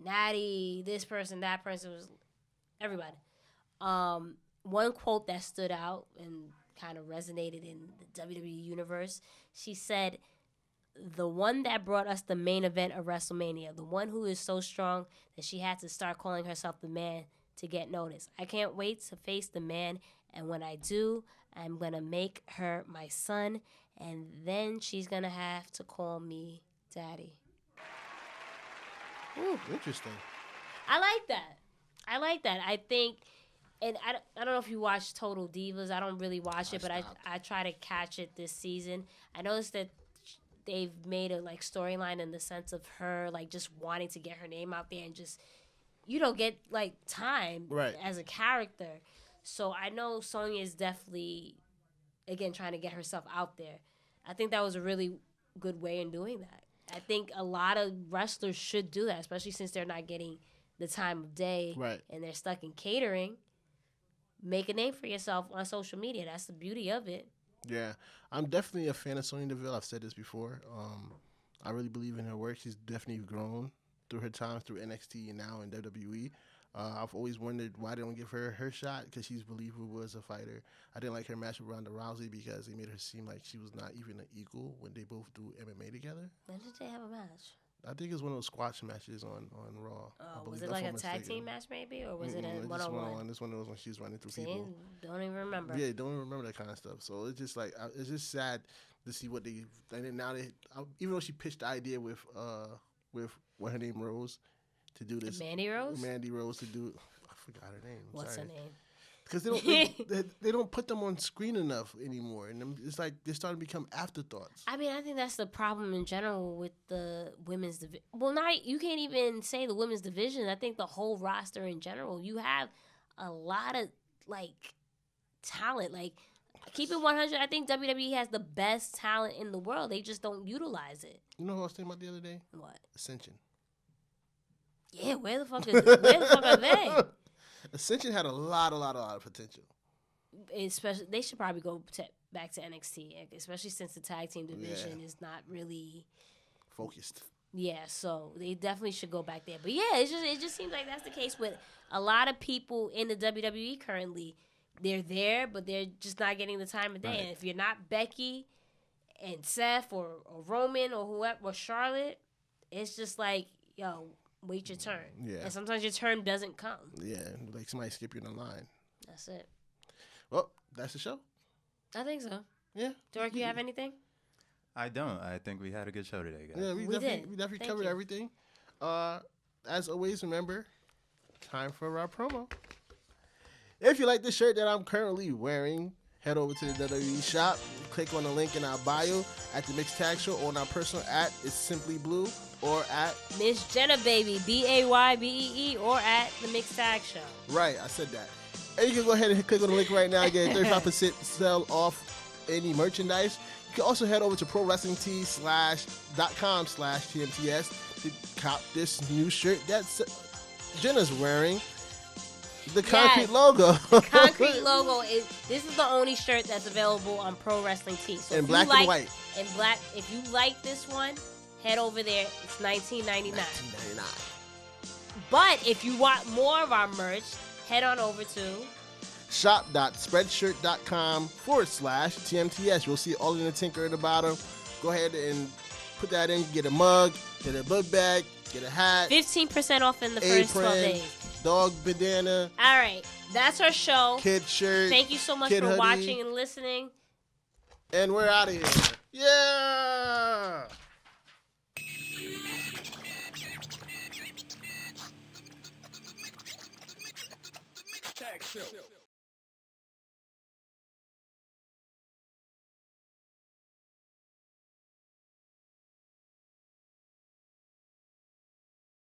Natty, this person, that person, was everybody. One quote that stood out and kind of resonated in the WWE universe, she said, "The one that brought us the main event of WrestleMania, the one who is so strong that she had to start calling herself the man to get noticed. I can't wait to face the man, and when I do, I'm going to make her my son, and then she's going to have to call me daddy." Ooh, interesting. I like that. I think, and I don't know if you watch Total Divas. I don't really watch it, but I try to catch it this season. I noticed that they've made a like storyline in the sense of her like just wanting to get her name out there and just get like time as a character. So I know Sonya is definitely again trying to get herself out there. I think that was a really good way in doing that. I think a lot of wrestlers should do that, especially since they're not getting the time of day and they're stuck in catering. Make a name for yourself on social media. That's the beauty of it. Yeah, I'm definitely a fan of Sonya Deville. I've said this before. I really believe in her work. She's definitely grown through her time through NXT and now in WWE. I've always wondered why they don't give her her shot, because she's believable as a fighter. I didn't like her match with Ronda Rousey because they made her seem like she was not even an equal when they both do MMA together. When did they have a match? I think it was one of those squash matches on Raw. Oh, was it like a tag team match maybe? Or was it a one-on-one? This one was when she was running through See, people. Don't even remember. Yeah, don't even remember that kind of stuff. So it's just like, it's just sad to see what they, and then now even though she pitched the idea with what her name, Rose, to do this. Mandy Rose to do. I forgot her name. What's her name? Because they don't put them on screen enough anymore, and it's like they're starting to become afterthoughts. I mean, I think that's the problem in general with the women's division. Well, you can't even say the women's division. I think the whole roster in general. You have a lot of like talent. Like, keep it 100. I think WWE has the best talent in the world. They just don't utilize it. You know who I was thinking about the other day? What? Ascension. Yeah, where the fuck are they? Ascension had a lot of potential. Especially, they should probably go back to NXT, especially since the tag team division is not really focused. Yeah, so they definitely should go back there. But yeah, it just seems like that's the case with a lot of people in the WWE currently. They're there, but they're just not getting the time of day. Right. And if you're not Becky and Seth or Roman or whoever or Charlotte, it's just like, yo, wait your turn. Yeah. And sometimes your turn doesn't come. Yeah, like somebody skip you in the line. That's it. Well, that's the show. I think so. Yeah. Dork, you have anything? I don't. I think we had a good show today, guys. Yeah, we definitely covered everything. As always, remember, time for our promo. If you like the shirt that I'm currently wearing, head over to the WWE shop. Click on the link in our bio at the Mixed Tag Show, or on our personal @ it's Simply Blue, or at Miss Jenna Baby, BAYBEE, or at the Mixed Tag Show. Right, I said that. And you can go ahead and click on the link right now and get a 35% sell off any merchandise. You can also head over to ProWrestlingTees.com/TMTS to cop this new shirt that Jenna's wearing. The concrete logo. The concrete logo this is the only shirt that's available on Pro Wrestling Tees. So in black and white. In black. If you like this one, head over there. It's $19.99. But if you want more of our merch, head on over to shop.spreadshirt.com/TMTS. You'll see all in the tinker at the bottom. Go ahead and put that in. Get a mug, get a book bag, get a hat. 15% off in the first 12 days. Dog bandana. All right. That's our show. Kid shirt. Thank you so much for watching and listening. And we're out of here. Yeah!